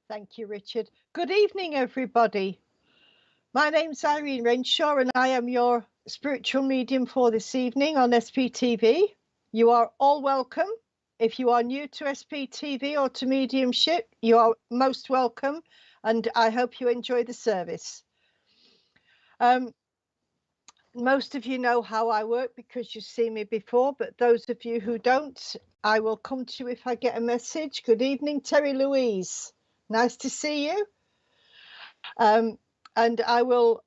Thank you, Richard. Good evening, everybody. My name's Irene Renshaw, and I am your spiritual medium for this evening on SPTV. You are all welcome. If you are new to SPTV or to Mediumship, you are most welcome, and I hope you enjoy the service. Most of you know how I work because you've seen me before, but those of you who don't, I will come to you if I get a message. Good evening, Terry Louise. Nice to see you. And I will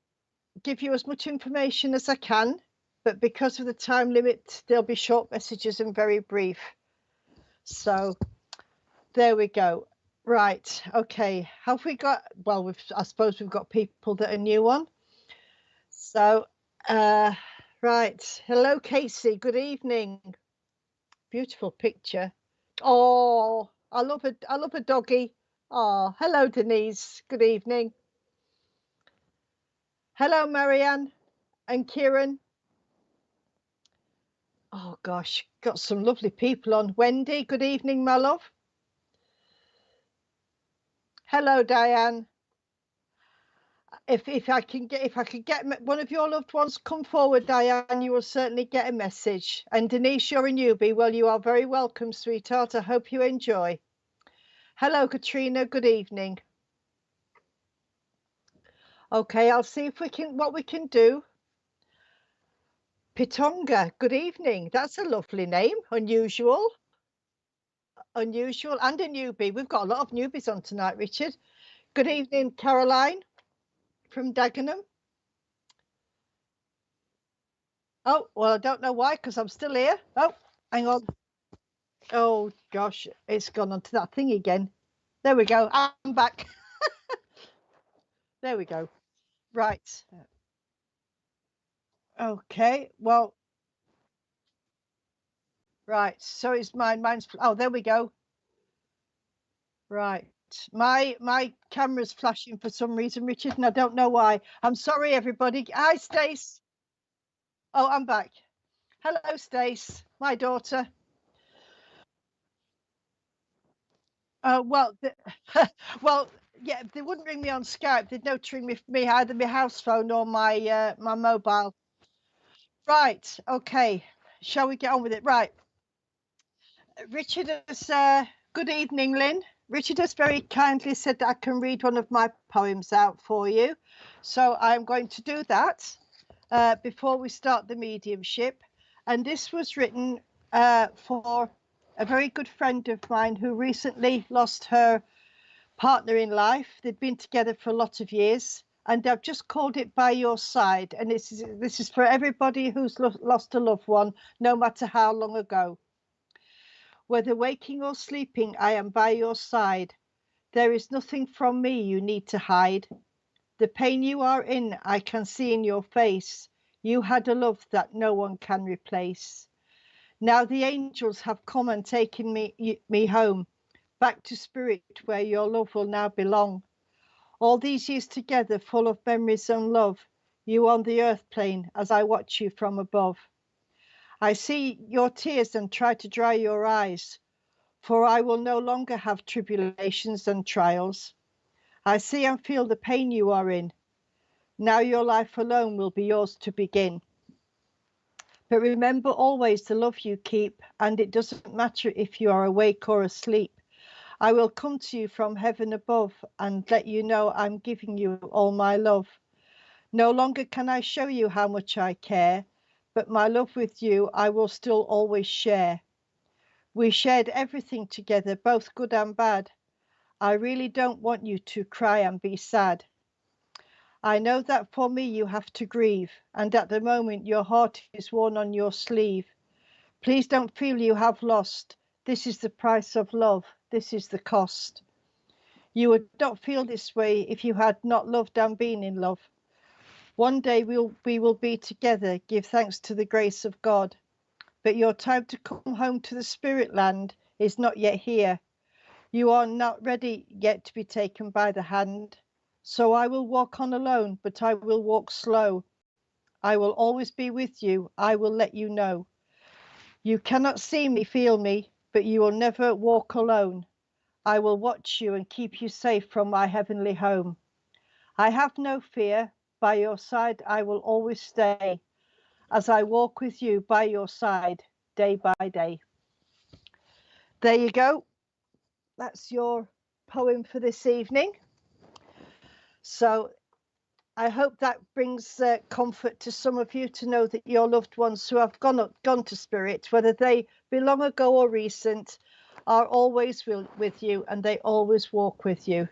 give you as much information as I can, but because of the time limit, there'll be short messages and very brief. So there we go. Right. Okay. Have we got, well, I suppose we've got people that are new on. So, right. Hello, Casey. Good evening. Beautiful picture. Oh, I love a doggy. Oh, hello, Denise. Good evening. Hello, Marianne and Kieran. Oh gosh, got some lovely people on. Wendy, good evening, my love. Hello, Diane. If I could get one of your loved ones come forward, Diane, you will certainly get a message. And Denise, you're a newbie. Well, you are very welcome, sweetheart. I hope you enjoy. Hello, Katrina. Good evening. Okay, I'll see if what we can do. Pitonga, good evening. That's a lovely name. Unusual and a newbie. We've got a lot of newbies on tonight, Richard. Good evening, Caroline from Dagenham. Oh, well, I don't know why, because I'm still here. Oh, hang on. Oh, gosh, it's gone onto that thing again. There we go. I'm back. There we go. Right. Okay, well, right. So it's mine. Mine's, oh, there we go. Right. My camera's flashing for some reason, Richard, and I don't know why. I'm sorry, everybody. Hi, Stace. Oh, I'm back. Hello, Stace, my daughter. Well, well, yeah, they wouldn't ring me on Skype. They'd no ring me either my house phone or my my mobile. Right. Okay. Shall we get on with it? Right. Richard has. Good evening, Lynn. Richard has very kindly said that I can read one of my poems out for you, so I'm going to do that before we start the mediumship. And this was written for a very good friend of mine who recently lost her partner in life. They'd been together for a lot of years, and I've just called it By Your Side. And this is for everybody who's lost a loved one, no matter how long ago. Whether waking or sleeping, I am by your side. There is nothing from me you need to hide. The pain you are in, I can see in your face. You had a love that no one can replace. Now the angels have come and taken me home, back to spirit where your love will now belong. All these years together, full of memories and love, you on the earth plane as I watch you from above. I see your tears and try to dry your eyes, for I will no longer have tribulations and trials. I see and feel the pain you are in. Now your life alone will be yours to begin. But remember always the love you keep, and it doesn't matter if you are awake or asleep. I will come to you from heaven above and let you know I'm giving you all my love. No longer can I show you how much I care, but my love with you I will still always share. We shared everything together, both good and bad. I really don't want you to cry and be sad. I know that for me you have to grieve, and at the moment your heart is worn on your sleeve. Please don't feel you have lost. This is the price of love. This is the cost. You would not feel this way if you had not loved and been in love. One day we will be together, give thanks to the grace of God. But your time to come home to the spirit land is not yet here. You are not ready yet to be taken by the hand. So I will walk on alone, but I will walk slow. I will always be with you. I will let you know. You cannot see me, feel me, but you will never walk alone. I will watch you and keep you safe from my heavenly home. I have no fear. By your side I will always stay, as I walk with you by your side day by day. There you go. That's your poem for this evening. So I hope that brings comfort to some of you to know that your loved ones who have gone to spirit, whether they be long ago or recent, are always with you, and they always walk with you.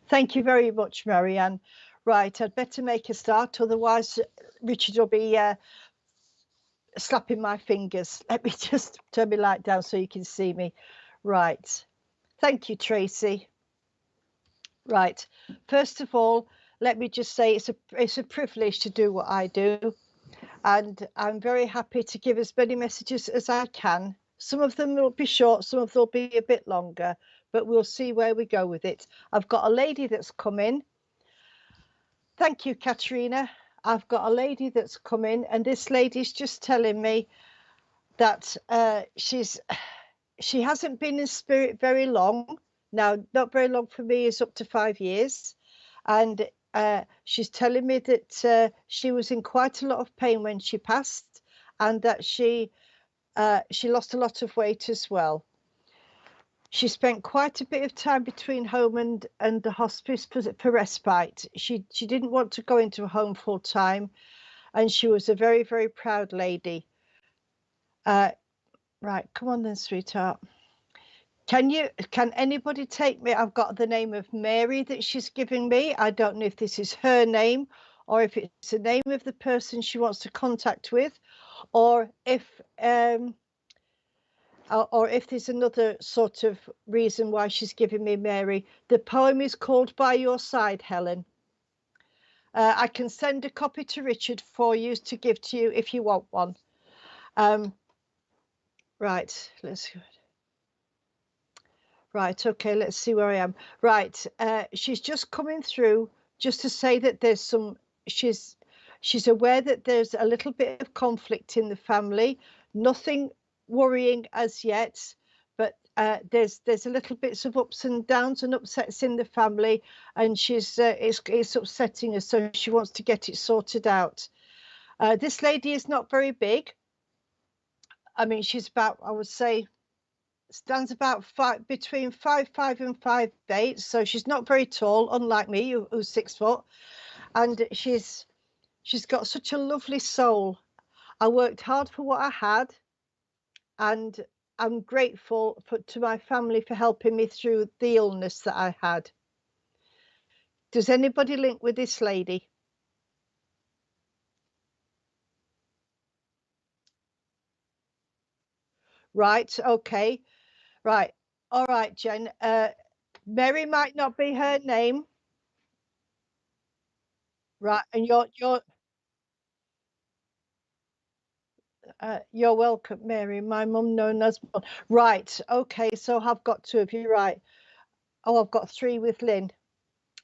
Thank you very much, Marianne. Right, I'd better make a start, otherwise Richard will be slapping my fingers. Let me just turn my light down so you can see me. Right. Thank you, Tracy. Right. First of all, let me just say it's a privilege to do what I do, and I'm very happy to give as many messages as I can. Some of them will be short, some of them will be a bit longer, but we'll see where we go with it. I've got a lady that's come in. Thank you, Katrina. I've got a lady that's come in, and this lady's just telling me that she hasn't been in spirit very long. Now, not very long for me is up to 5 years. And she's telling me that she was in quite a lot of pain when she passed, and that she lost a lot of weight as well. She spent quite a bit of time between home and the hospice for respite. She didn't want to go into a home full time, and she was a very, very proud lady. Right, come on then, sweetheart. Can anybody take me? I've got the name of Mary that she's giving me. I don't know if this is her name or if it's the name of the person she wants to contact with, or if there's another sort of reason why she's giving me Mary. The poem is called By Your Side, Helen. I can send a copy to Richard for you to give to you if you want one. Right, let's go. Right, okay, let's see where I am. Right, she's just coming through just to say that there's some, she's aware that there's a little bit of conflict in the family, nothing worrying as yet, but there's a little bits of ups and downs and upsets in the family, and she's it's upsetting her, so she wants to get it sorted out. This lady is not very big. I mean, she's about, I would say, stands about between 5'5" and 5'8", so she's not very tall, unlike me, who's 6 foot. And she's got such a lovely soul. I worked hard for what I had, and I'm grateful to my family for helping me through the illness that I had. Does anybody link with this lady? Right, okay, right, all right, Jen. Mary might not be her name, right? And you're welcome, Mary. My mum known as one. Right, okay, so I've got 2 of you, right? Oh, I've got 3 with Lynn.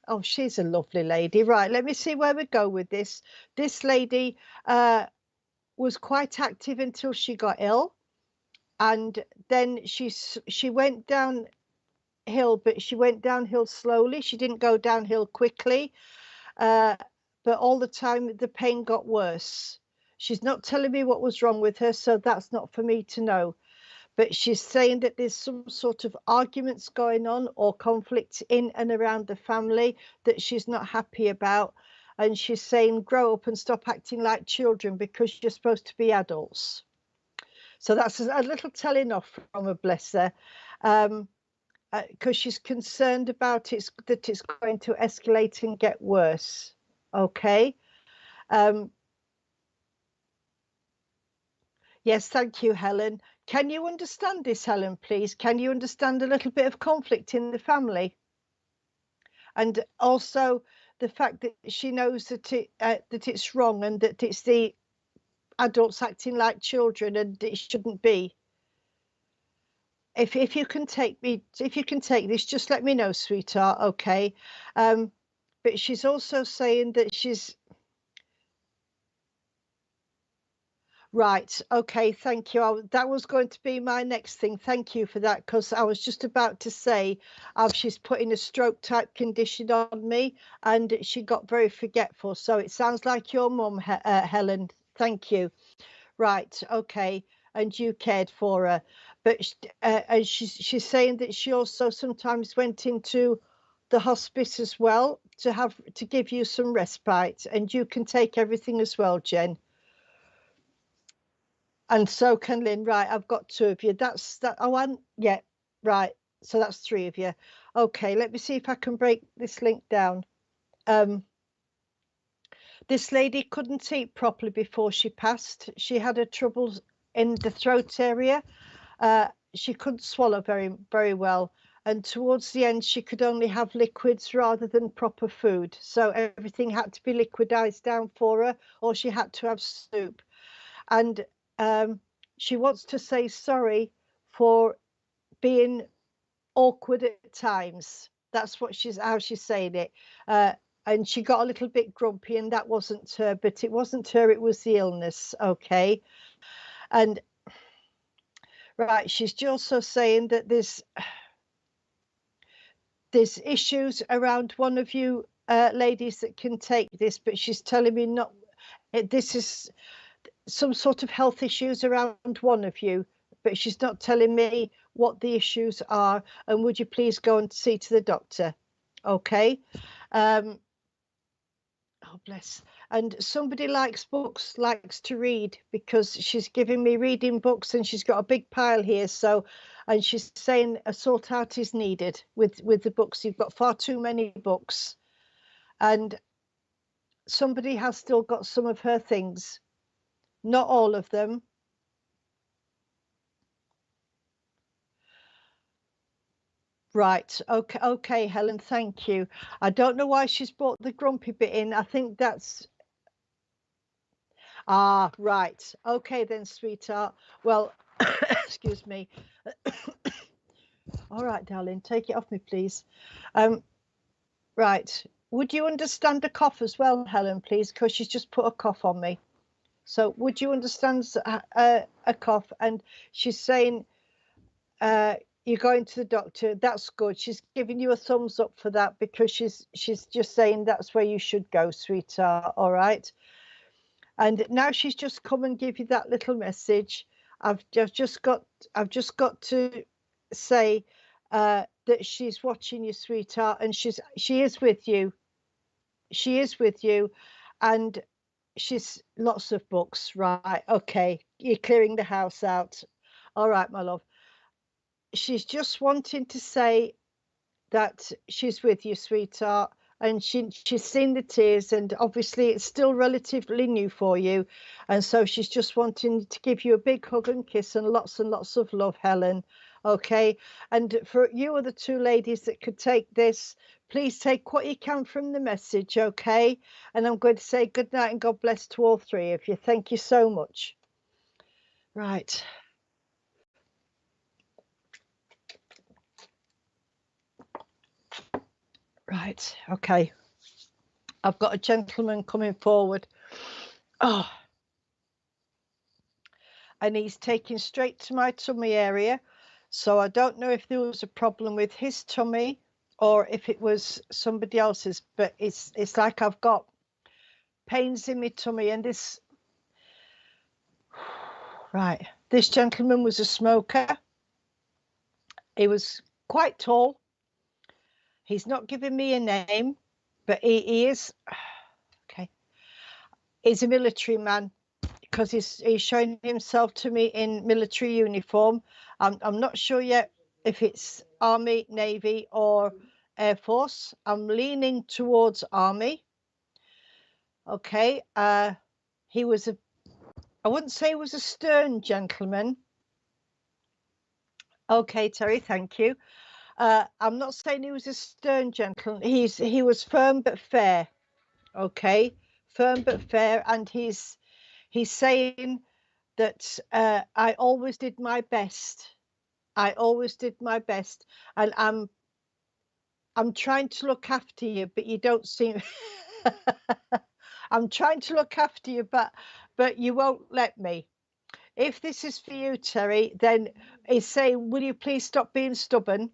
Oh, she's a lovely lady. Right, let me see where we go with this. This lady was quite active until she got ill, and then she went downhill, but she went downhill slowly. She didn't go downhill quickly, but all the time the pain got worse. She's not telling me what was wrong with her, so that's not for me to know. But she's saying that there's some sort of arguments going on or conflicts in and around the family that she's not happy about. And she's saying, grow up and stop acting like children because you're supposed to be adults. So that's a little telling off from her, bless her, because she's concerned about that it's going to escalate and get worse. Okay. Yes, thank you, Helen. Can you understand this, Helen, please? Can you understand a little bit of conflict in the family? And also the fact that she knows that it's wrong and that it's the adults acting like children and it shouldn't be. If you can take this, just let me know, sweetheart, okay? But she's also saying that she's Right. Okay. Thank you. That was going to be my next thing. Thank you for that, because I was just about to say, she's putting a stroke type condition on me, and she got very forgetful. So it sounds like your mum, Helen. Thank you. Right. Okay. And you cared for her, but and she's saying that she also sometimes went into the hospice as well to give you some respite, and you can take everything as well, Jen. And so can Lynn. Right, I've got two of you. That's that. Oh, one. Yeah. Right. So that's three of you. Okay. Let me see if I can break this link down. Um, this lady couldn't eat properly before she passed. She had her troubles in the throat area. She couldn't swallow very well. And towards the end, she could only have liquids rather than proper food. So everything had to be liquidized down for her, or she had to have soup. And she wants to say sorry for being awkward at times. That's how she's saying it. And she got a little bit grumpy, and that wasn't her, but it wasn't her, it was the illness. Okay. And right, she's also saying that there's issues around one of you ladies that can take this, but she's telling me not. This is some sort of health issues around one of you, but she's not telling me what the issues are. And would you please go and see to the doctor? Okay. Oh, bless. And somebody likes books, likes to read, because she's giving me reading books, and she's got a big pile here. So, and she's saying a sort out is needed with the books. You've got far too many books, and somebody has still got some of her things, not all of them. Right. Okay, Helen, thank you. I don't know why she's brought the grumpy bit in. I think that's right. Okay then, sweetheart. Well, excuse me. All right, darling, take it off me, please. Right. Would you understand a cough as well, Helen, please? Because she's just put a cough on me. So would you understand a cough? And she's saying you're going to the doctor. That's good. She's giving you a thumbs up for that, because she's just saying that's where you should go, sweetheart. All right. And now she's just come and give you that little message. I've just got to say that she's watching you, sweetheart, and she is with you. She is with you, and she's lots of books. Right. Okay. You're clearing the house out. All right, my love. She's just wanting to say that she's with you, sweetheart, and she's seen the tears, and obviously it's still relatively new for you, and so she's just wanting to give you a big hug and kiss and lots of love, Helen. Okay. And for you other two ladies that could take this, please take what you can from the message. Okay. And I'm going to say good night and God bless to all three of you. Thank you so much. Right. Right. Okay. I've got a gentleman coming forward. Oh, and he's taking straight to my tummy area. So I don't know if there was a problem with his tummy or if it was somebody else's, but it's like I've got pains in my tummy. And this, right, this gentleman was a smoker. He was quite tall. He's not giving me a name, but he is, okay, he's a military man, because he's showing himself to me in military uniform. I'm not sure yet if it's Army, Navy, or Air Force. I'm leaning towards Army. Okay. He was I wouldn't say he was a stern gentleman. Okay, Terry, thank you. I'm not saying he was a stern gentleman. He was firm but fair. Okay, firm but fair, and he's saying that I always did my best. I always did my best, and I'm trying to look after you, but you don't seem. I'm trying to look after you, but you won't let me. if this is for you, Terry, then he's saying, will you please stop being stubborn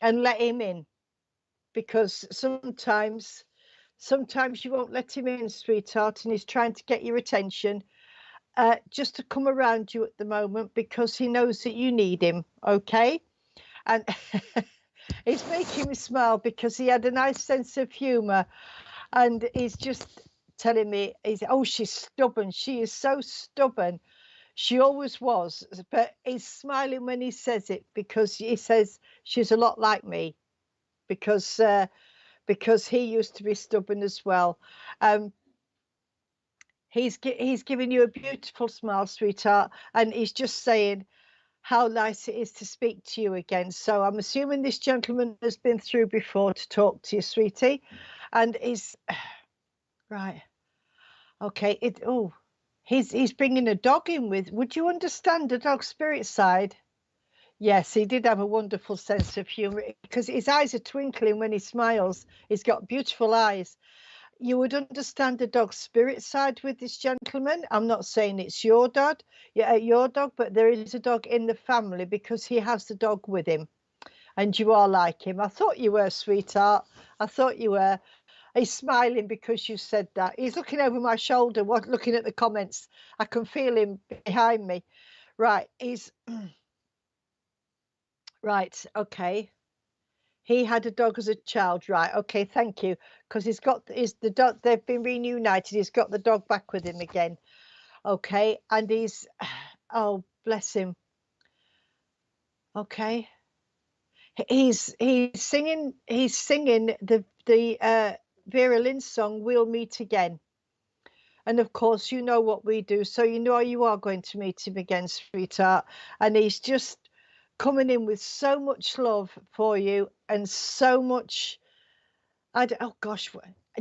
and let him in? Because sometimes you won't let him in, sweetheart, and he's trying to get your attention, just to come around you at the moment because he knows that you need him, okay? And it's making me smile because he had a nice sense of humor, and he's just telling me, she's stubborn. She is so stubborn. She always was, but he's smiling when he says it because he says she's a lot like me because he used to be stubborn as well. He's giving you a beautiful smile, sweetheart, and he's just saying how nice it is to speak to you again. So I'm assuming this gentleman has been through before to talk to you, sweetie, and he's right. Okay, he's bringing a dog in with. Would you understand the dog spirit side? Yes, he did have a wonderful sense of humor because his eyes are twinkling when he smiles. He's got beautiful eyes. You would understand the dog spirit side with this gentleman. I'm not saying it's your dog, but there is a dog in the family because he has the dog with him, and you are like him. I thought you were, sweetheart. I thought you were. He's smiling because you said that. He's looking over my shoulder, looking at the comments. I can feel him behind me. Right, he's right. Okay. He had a dog as a child, right? Okay, thank you. Because the dog. They've been reunited. He's got the dog back with him again. Okay, and he's, oh bless him. Okay, he's singing the Vera Lynn song "We'll Meet Again," and of course you know what we do, so you know you are going to meet him again, sweetheart. And he's just coming in with so much love for you and so much. Oh gosh,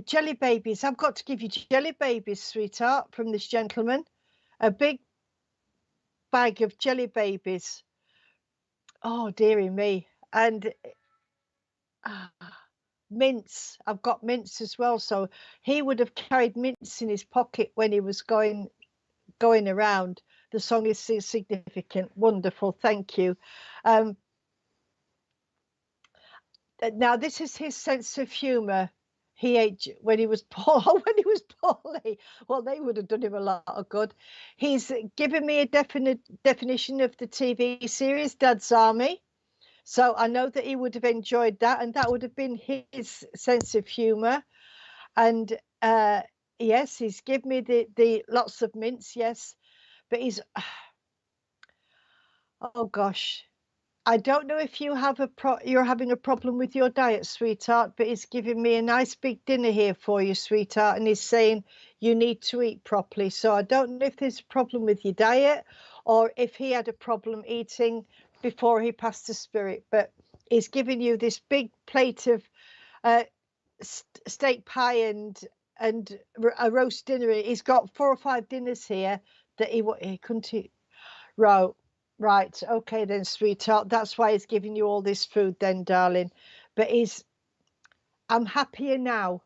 jelly babies. I've got to give you jelly babies, sweetheart, from this gentleman. A big bag of jelly babies. Oh, dearie me. And ah, mints. I've got mints as well. So he would have carried mints in his pocket when he was going around. The song is significant. Wonderful. Thank you. Now this is his sense of humor. He ate when he was poor. When he was poorly, well, they would have done him a lot of good. He's given me a definite definition of the TV series Dad's Army. So I know that he would have enjoyed that, and that would have been his sense of humor. And yes, he's given me the lots of mints, yes, but he's oh gosh, I don't know if you have you're having a problem with your diet, sweetheart, but he's giving me a nice big dinner here for you, sweetheart, and he's saying you need to eat properly. So I don't know if there's a problem with your diet or if he had a problem eating before he passed the spirit, but he's giving you this big plate of steak pie and a roast dinner. He's got 4 or 5 dinners here that he couldn't eat. Right, okay then, sweetheart. That's why he's giving you all this food then, darling. But I'm happier now.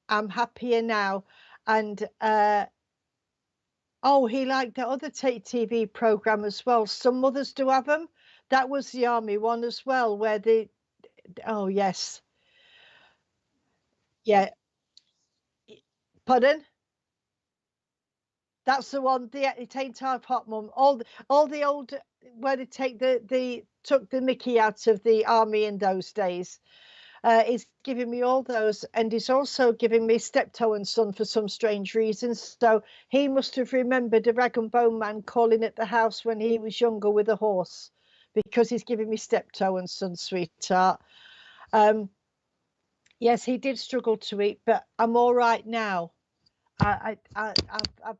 I'm happier now. And oh, he liked the other TV program as well. Some mothers do have them. That was the army one as well, where oh yes. Yeah. Pardon? That's the one. It ain't half hot, mum. All the old where they take took the Mickey out of the army in those days. He's giving me all those, and he's also giving me Steptoe and Son for some strange reasons. So he must have remembered a rag and bone man calling at the house when he was younger with a horse, because he's giving me Steptoe and Son, sweetheart. Yes, he did struggle to eat, but I'm all right now. I've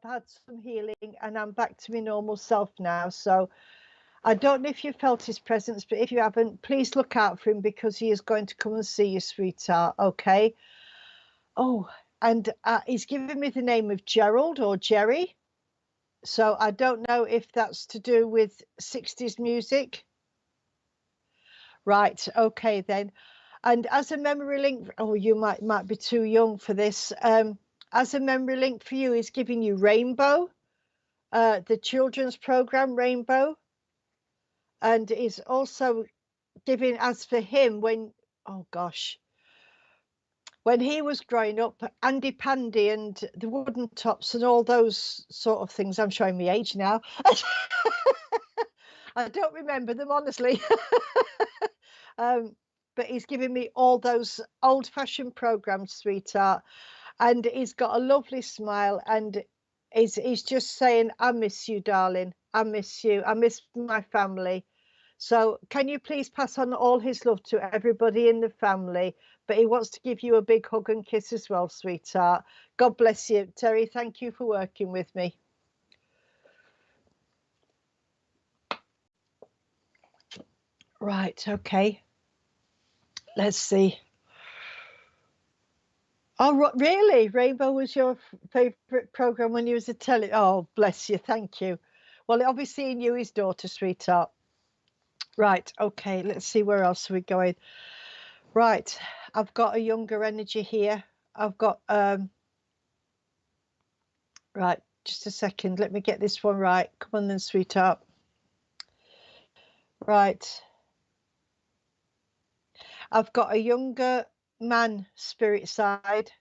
had some healing and I'm back to my normal self now. So I don't know if you felt his presence, but if you haven't, please look out for him because he is going to come and see you, sweetheart. Okay. Oh, and he's given me the name of Gerald or Jerry. So I don't know if that's to do with 60s music. Right. Okay, then. And as a memory link, oh, you might be too young for this. As a memory link for you, he's giving you Rainbow, the children's program Rainbow, and is also giving, as for him, when, oh gosh, when he was growing up, Andy Pandy and the Wooden Tops and all those sort of things. I'm showing my age now. I don't remember them, honestly. But he's giving me all those old-fashioned programs, sweetheart, and he's got a lovely smile, and he's just saying, I miss you, darling. I miss you. I miss my family. So can you please pass on all his love to everybody in the family? But he wants to give you a big hug and kiss as well, sweetheart. God bless you, Terry. Thank you for working with me. Right, okay. Let's see. Oh, really? Rainbow was your favorite program when you was a telly? Oh, bless you. Thank you. Well, obviously he knew his daughter, sweetheart. Right, okay. Let's see where else are we going. Right, I've got a younger energy here. I've got right, just a second. Let me get this one right. Come on then, sweetheart. Right. I've got a younger man spirit side,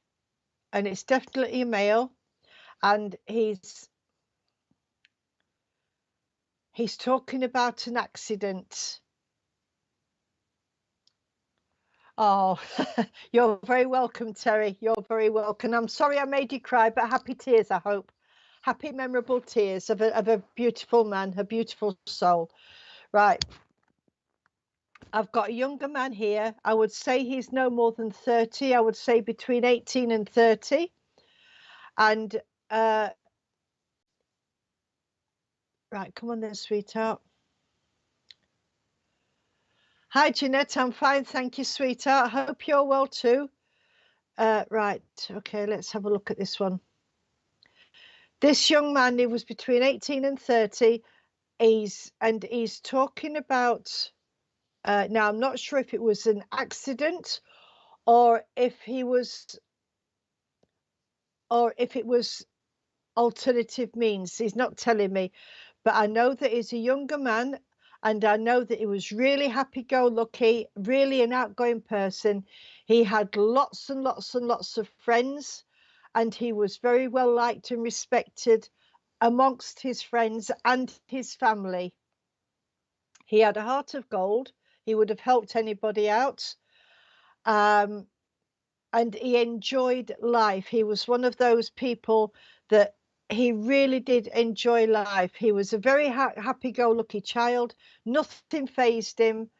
and it's definitely a male, and he's talking about an accident. Oh, you're very welcome, Terry. You're very welcome. I'm sorry I made you cry, but happy tears, I hope. Happy, memorable tears of a beautiful man, a beautiful soul. Right. I've got a younger man here. I would say he's no more than 30. I would say between 18 and 30. And, right, come on then, sweetheart. Hi, Jeanette. I'm fine. Thank you, sweetheart. I hope you're well too. Right. Okay, let's have a look at this one. This young man, he was between 18 and 30. He's talking about, now I'm not sure if it was an accident or if it was alternative means. He's not telling me, but I know that he's a younger man, and I know that he was really happy-go-lucky, really an outgoing person. He had lots and lots and lots of friends, and he was very well liked and respected amongst his friends and his family. He had a heart of gold. He would have helped anybody out. And he enjoyed life. He was one of those people that he really did enjoy life. He was a very happy-go-lucky child. Nothing fazed him.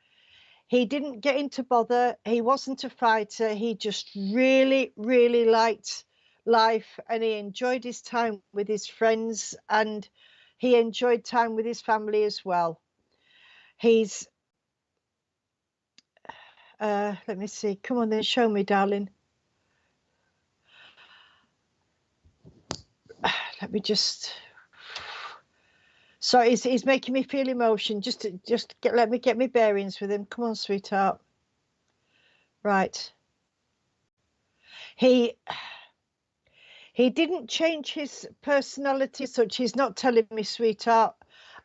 He didn't get into bother. He wasn't a fighter. He just really, really liked life, and he enjoyed his time with his friends, and he enjoyed time with his family as well. He's, let me see. Come on then, show me, darling. Let me just, sorry, he's making me feel emotion. Let me get my bearings with him. Come on, sweetheart. Right. He didn't change his personality as such. He's not telling me, sweetheart.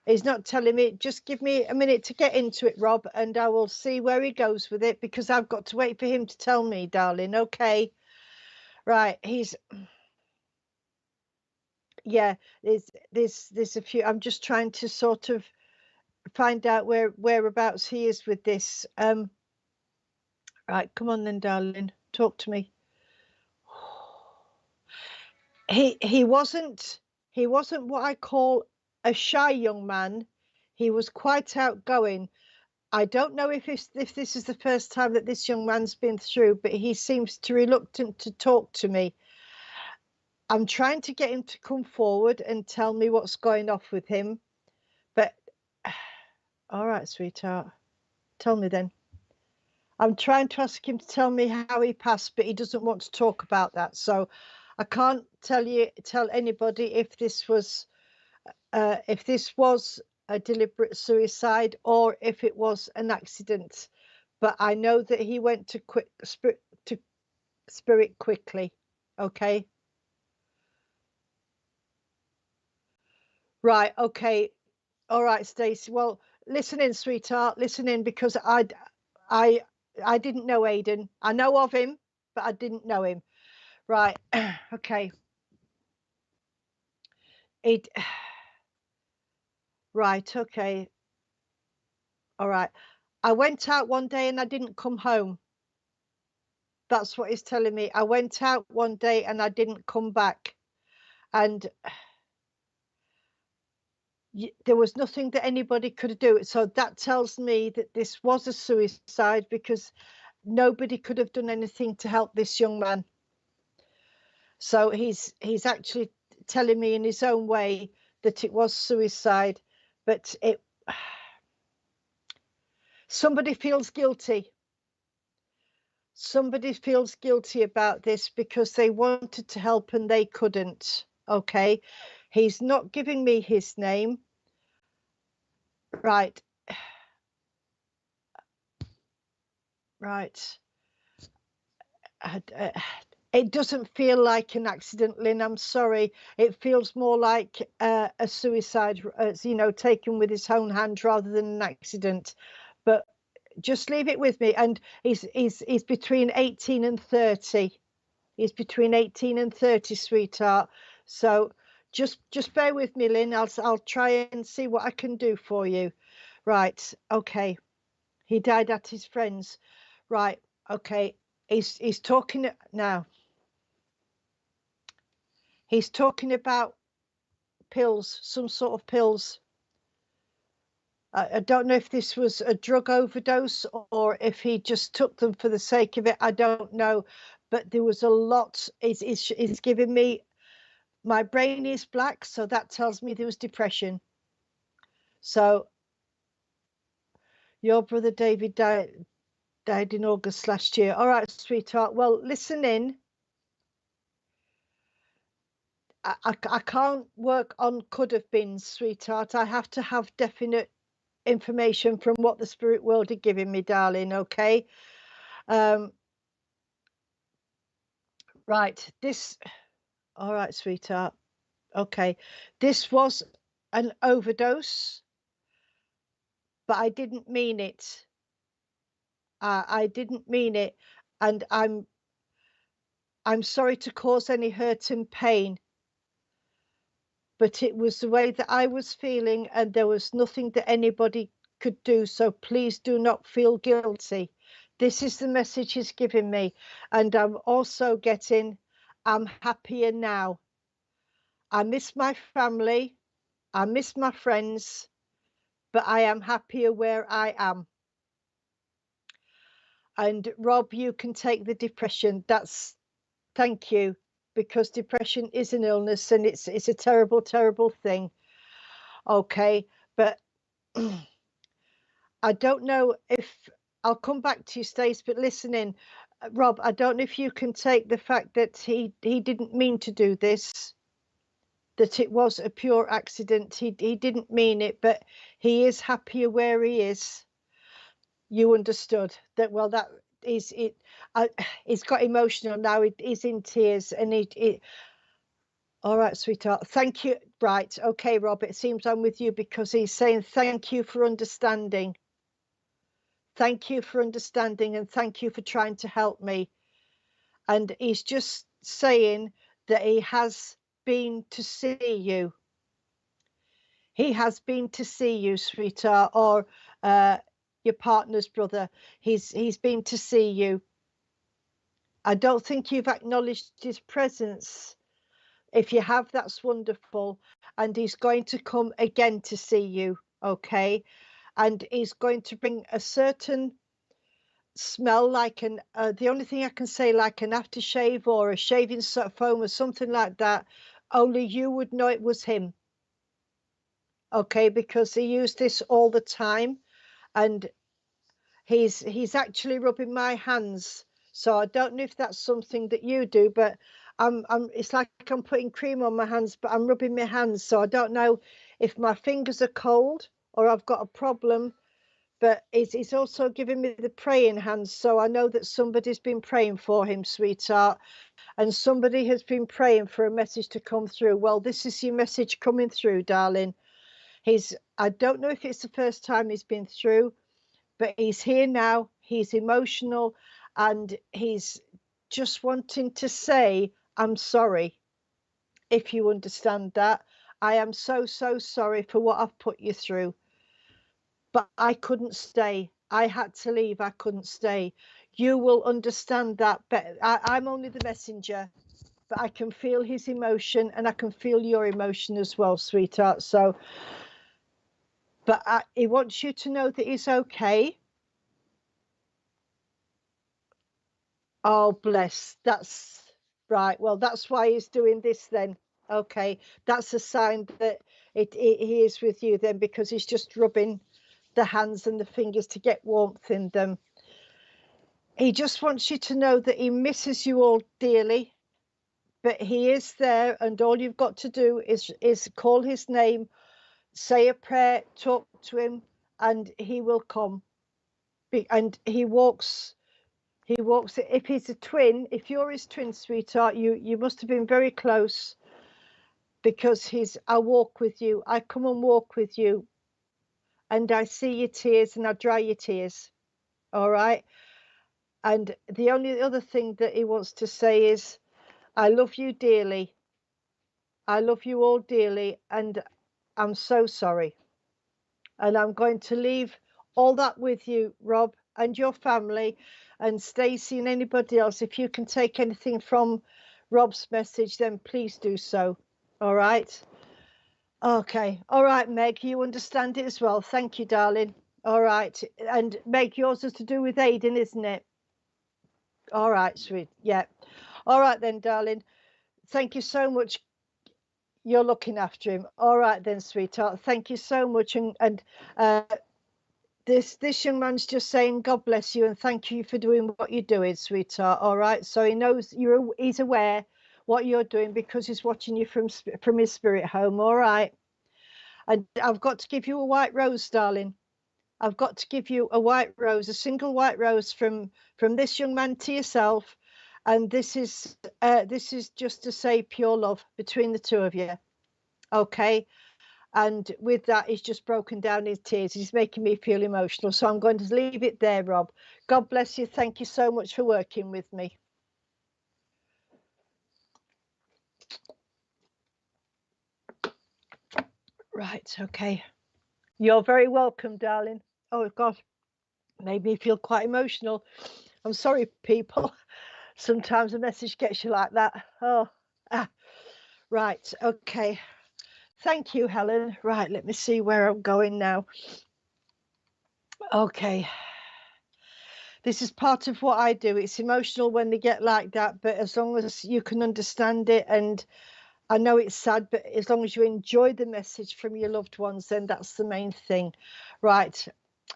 He's not telling me. Just give me a minute to get into it, Rob, and I will see where he goes with it, because I've got to wait for him to tell me, darling. Okay. Right. Yeah, there's a few. I'm just trying to sort of find out whereabouts he is with this. Right, come on then, darling, talk to me. He wasn't what I call a shy young man. He was quite outgoing. I don't know if this is the first time that this young man's been through, but he seems too reluctant to talk to me. I'm trying to get him to come forward and tell me what's going off with him. But all right, sweetheart, tell me then. I'm trying to ask him to tell me how he passed, but he doesn't want to talk about that. So I can't tell anybody if this was a deliberate suicide or if it was an accident. But I know that he went to spirit quickly. Okay. Right. Okay. All right, Stacey. Well, listen in, sweetheart. Listen in, because I, I didn't know Aidan. I know of him, but I didn't know him. Right. Okay. It. Right. Okay. All right. I went out one day and I didn't come home. That's what he's telling me. I went out one day and I didn't come back. And there was nothing that anybody could do. So that tells me that this was a suicide, because nobody could have done anything to help this young man. So he's actually telling me in his own way that it was suicide, but somebody feels guilty. Somebody feels guilty about this because they wanted to help and they couldn't. Okay. He's not giving me his name. Right. Right. It doesn't feel like an accident, Lynn. I'm sorry. It feels more like a suicide, you know, taken with his own hand rather than an accident. But just leave it with me. And he's between 18 and 30. He's between 18 and 30, sweetheart. So just bear with me, Lynn. I'll try and see what I can do for you. Right. Okay. He died at his friend's. Right. Okay. He's talking now. He's talking about pills, some sort of pills. I don't know if this was a drug overdose or if he just took them for the sake of it. I don't know. But there was a lot. It's giving me, my brain is black. So that tells me there was depression. So your brother David died in August last year. All right, sweetheart. Well, listen in. I can't work on could have been, sweetheart. I have to have definite information from what the spirit world are giving me, darling. Okay. Right. All right, sweetheart. Okay. This was an overdose, but I didn't mean it. I didn't mean it. And I'm sorry to cause any hurt and pain, but it was the way that I was feeling, and there was nothing that anybody could do. So please do not feel guilty. This is the message he's giving me. And I'm also getting, I'm happier now. I miss my family. I miss my friends, but I am happier where I am. And Rob, you can take the depression. Thank you, because depression is an illness and it's a terrible, terrible thing. Okay, but I don't know if I'll come back to you, Stace, but listen in. Rob, I don't know if you can take the fact that he didn't mean to do this, that it was a pure accident. He didn't mean it, but he is happier where he is. You understood that. Well, that is it. He's got emotional now. He's in tears, and he all right, sweetheart. Thank you. Right. Okay, Rob. It seems I'm with you, because he's saying thank you for understanding. Thank you for understanding, and thank you for trying to help me. And he's just saying that he has been to see you. He has been to see you, sweetheart, or your partner's brother. He's been to see you. I don't think you've acknowledged his presence. If you have, that's wonderful. And he's going to come again to see you, okay? And he's going to bring a certain smell, like the only thing I can say, like an aftershave or a shaving foam or something like that. Only you would know it was him, okay? Because he used this all the time, and he's actually rubbing my hands. So I don't know if that's something that you do, but it's like I'm putting cream on my hands, but I'm rubbing my hands. So I don't know if my fingers are cold or I've got a problem, but it's also giving me the praying hands. So I know that somebody's been praying for him, sweetheart, and somebody has been praying for a message to come through. Well, this is your message coming through, darling. I don't know if it's the first time he's been through, but he's here now. He's emotional, and he's just wanting to say, I'm sorry, if you understand that. I am so, so sorry for what I've put you through. But I couldn't stay. I had to leave. I couldn't stay. You will understand that better. I'm only the messenger, but I can feel his emotion, and I can feel your emotion as well, sweetheart. So, but he wants you to know that he's okay. Oh, bless. That's right. Well, that's why he's doing this then. Okay. That's a sign that he is with you then, because he's just rubbing the hands and the fingers to get warmth in them. He just wants you to know that he misses you all dearly, but he is there, and all you've got to do is call his name, say a prayer, talk to him, and he will come. And he walks. If he's a twin, if you're his twin, sweetheart, you must have been very close, because I walk with you. I come and walk with you, and I see your tears and I dry your tears. All right. And the only other thing that he wants to say is, I love you dearly. I love you all dearly, and I'm so sorry. And I'm going to leave all that with you, Rob, and your family, and Stacey and anybody else. If you can take anything from Rob's message, then please do so. All right. Okay. All right, Meg, you understand it as well. Thank you, darling. All right. And Meg, yours is to do with Aiden, isn't it? All right, sweet. Yeah. All right then, darling. Thank you so much. You're looking after him. All right then, sweetheart. Thank you so much. And this young man's just saying, God bless you and thank you for doing what you're doing, sweetheart. All right. So he knows he's aware what you're doing, because he's watching you from his spirit home. All right. And I've got to give you a white rose, darling. I've got to give you a white rose, a single white rose from this young man to yourself. And this is just to say pure love between the two of you. Okay. And with that, he's just broken down his tears. He's making me feel emotional. So I'm going to leave it there, Rob. God bless you. Thank you so much for working with me. Right. Okay. You're very welcome, darling. Oh, God. Made me feel quite emotional. I'm sorry, people. Sometimes a message gets you like that. Oh, right. Okay. Thank you, Helen. Right. Let me see where I'm going now. Okay. This is part of what I do. It's emotional when they get like that, but as long as you can understand it, and I know it's sad, but as long as you enjoy the message from your loved ones, then that's the main thing. Right.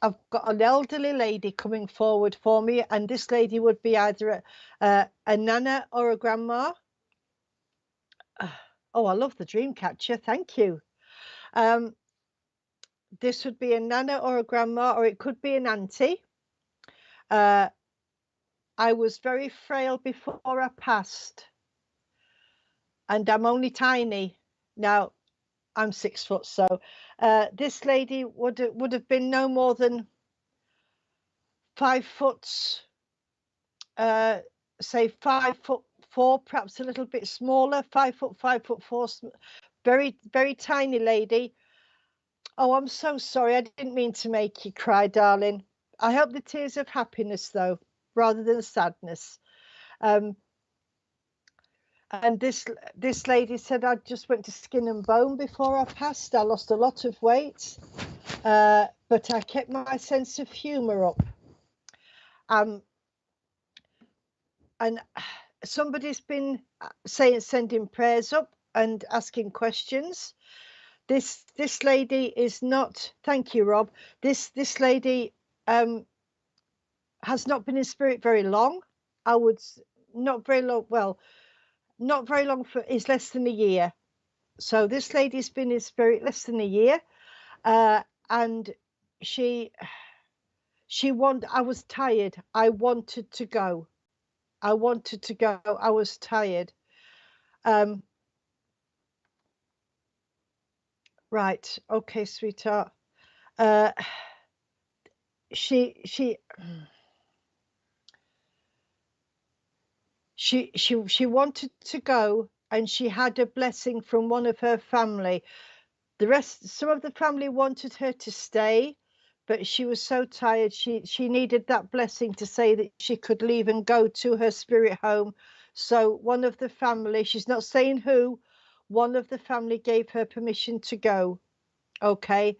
I've got an elderly lady coming forward for me, and this lady would be either a nana or a grandma. Oh, I love the dream catcher. Thank you. This would be a nana or a grandma, or it could be an auntie. I was very frail before I passed, and I'm only tiny. Now, I'm 6 foot, so this lady would have been no more than 5 foot, say 5'4", perhaps a little bit smaller, 5'4", very, very tiny lady. Oh, I'm so sorry. I didn't mean to make you cry, darling. I hope the tears of happiness, though, rather than sadness. And this lady said, I just went to skin and bone before I passed. I lost a lot of weight, but I kept my sense of humour up. And somebody's been sending prayers up and asking questions. This lady is not. Thank you, Rob. This lady has not been in spirit very long. I would not very long. Well, not very long is less than a year. So this lady's been in spirit less than a year, and she I was tired. I wanted to go. I wanted to go. I was tired. Um, right. Okay, sweetheart. Uh, she she she wanted to go, and she had a blessing from one of her family. Some of the family wanted her to stay, but she was so tired. She needed that blessing to say that she could leave and go to her spirit home. So one of the family, she's not saying who, one of the family gave her permission to go. Okay,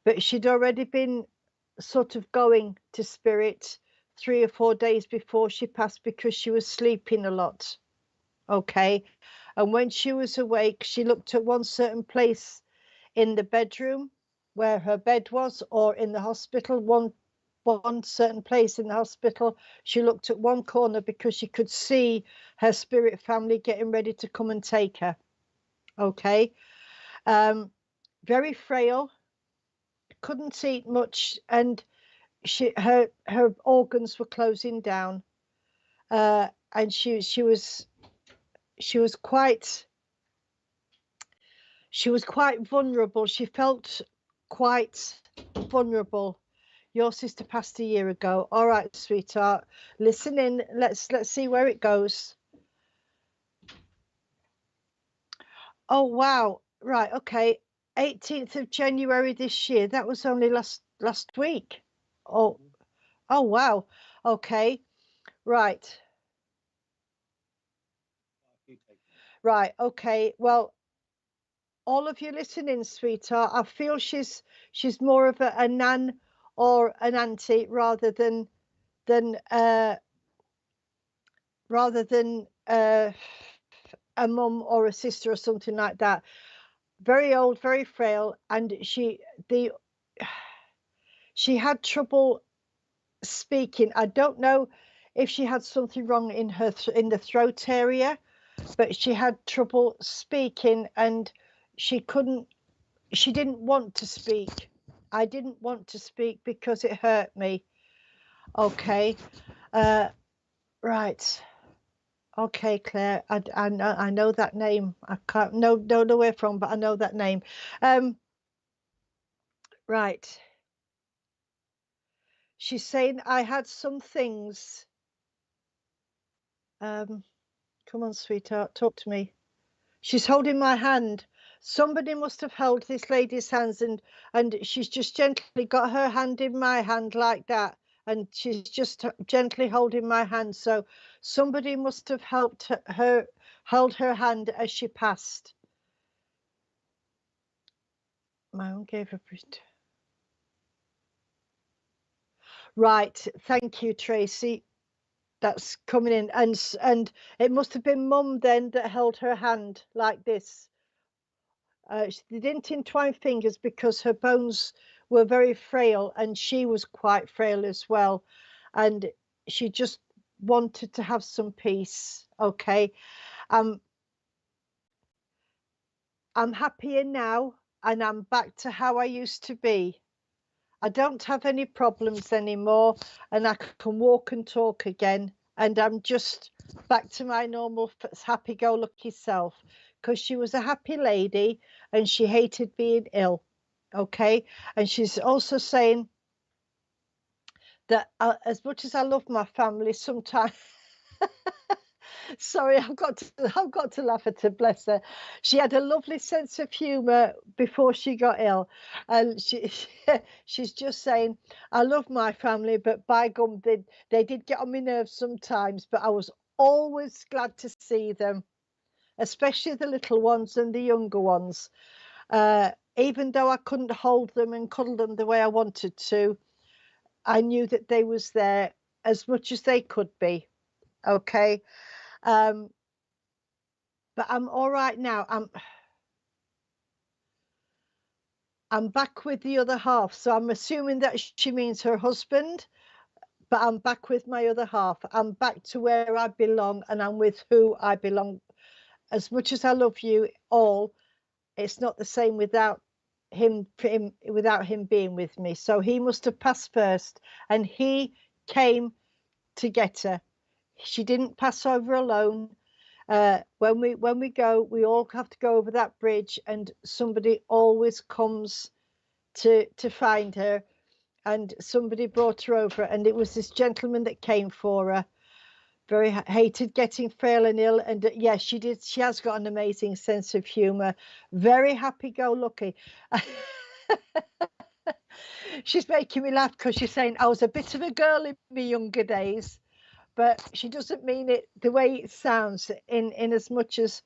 but she'd already been sort of going to spirit 3 or 4 days before she passed because she was sleeping a lot. Okay, and when she was awake, she looked at one certain place in the bedroom where her bed was, or in the hospital, one certain place in the hospital. She looked at one corner because she could see her spirit family getting ready to come and take her. Okay, very frail, couldn't eat much, and her organs were closing down, and she was quite vulnerable. She felt quite vulnerable. Your sister passed a year ago. All right, sweetheart. Listen in. Let's see where it goes. Oh wow. Right, okay. 18th of January this year. That was only last week. Oh, oh wow. Okay. Right. Right. Okay. Well, all of you listening, sweetheart, I feel she's more of a nan or an auntie than rather than a mum or a sister or something like that. Very old, very frail, and she had trouble speaking. I don't know if she had something wrong in in the throat area, but she had trouble speaking, and she didn't want to speak. I didn't want to speak because it hurt me. Okay. Right. Okay, Claire. I know that name. I can't know where from, but I know that name. Right. She's saying I had some things. Come on, sweetheart, talk to me. She's holding my hand. Somebody must have held this lady's hands, and she's just gently got her hand in my hand like that, and she's just gently holding my hand. So somebody must have helped her hold her hand as she passed. My own gave a right. Thank you, Tracy. That's coming in, and it must have been Mum then that held her hand like this. She didn't entwine fingers because her bones were very frail, and she was quite frail as well, and she just wanted to have some peace. Okay, I'm happier now, and I'm back to how I used to be. I don't have any problems anymore, and I can walk and talk again, and I'm just back to my normal happy-go-lucky self, because she was a happy lady and she hated being ill. Okay, and she's also saying that as much as I love my family, sometimes sorry, I've got to laugh at her, bless her. She had a lovely sense of humor before she got ill, and she's just saying, I love my family, but by gum, they did get on my nerves sometimes, but I was always glad to see them, especially the little ones and the younger ones. Even though I couldn't hold them and cuddle them the way I wanted to, I knew that they was there as much as they could be. Okay. Um, but I'm all right now. I'm back with the other half, so I'm assuming that she means her husband, but I'm back with my other half. I'm back to where I belong, and I'm with who I belong. As much as I love you all, it's not the same without him without him being with me. So he must have passed first, and he came to get her. She didn't pass over alone. When we go, we all have to go over that bridge, and somebody always comes to find her, and somebody brought her over, and it was this gentleman that came for her. Very hated getting frail and ill, and yes, she did. She has got an amazing sense of humor. Very happy-go-lucky. She's making me laugh because she's saying I was a bit of a girl in my younger days, but she doesn't mean it the way it sounds. In as much as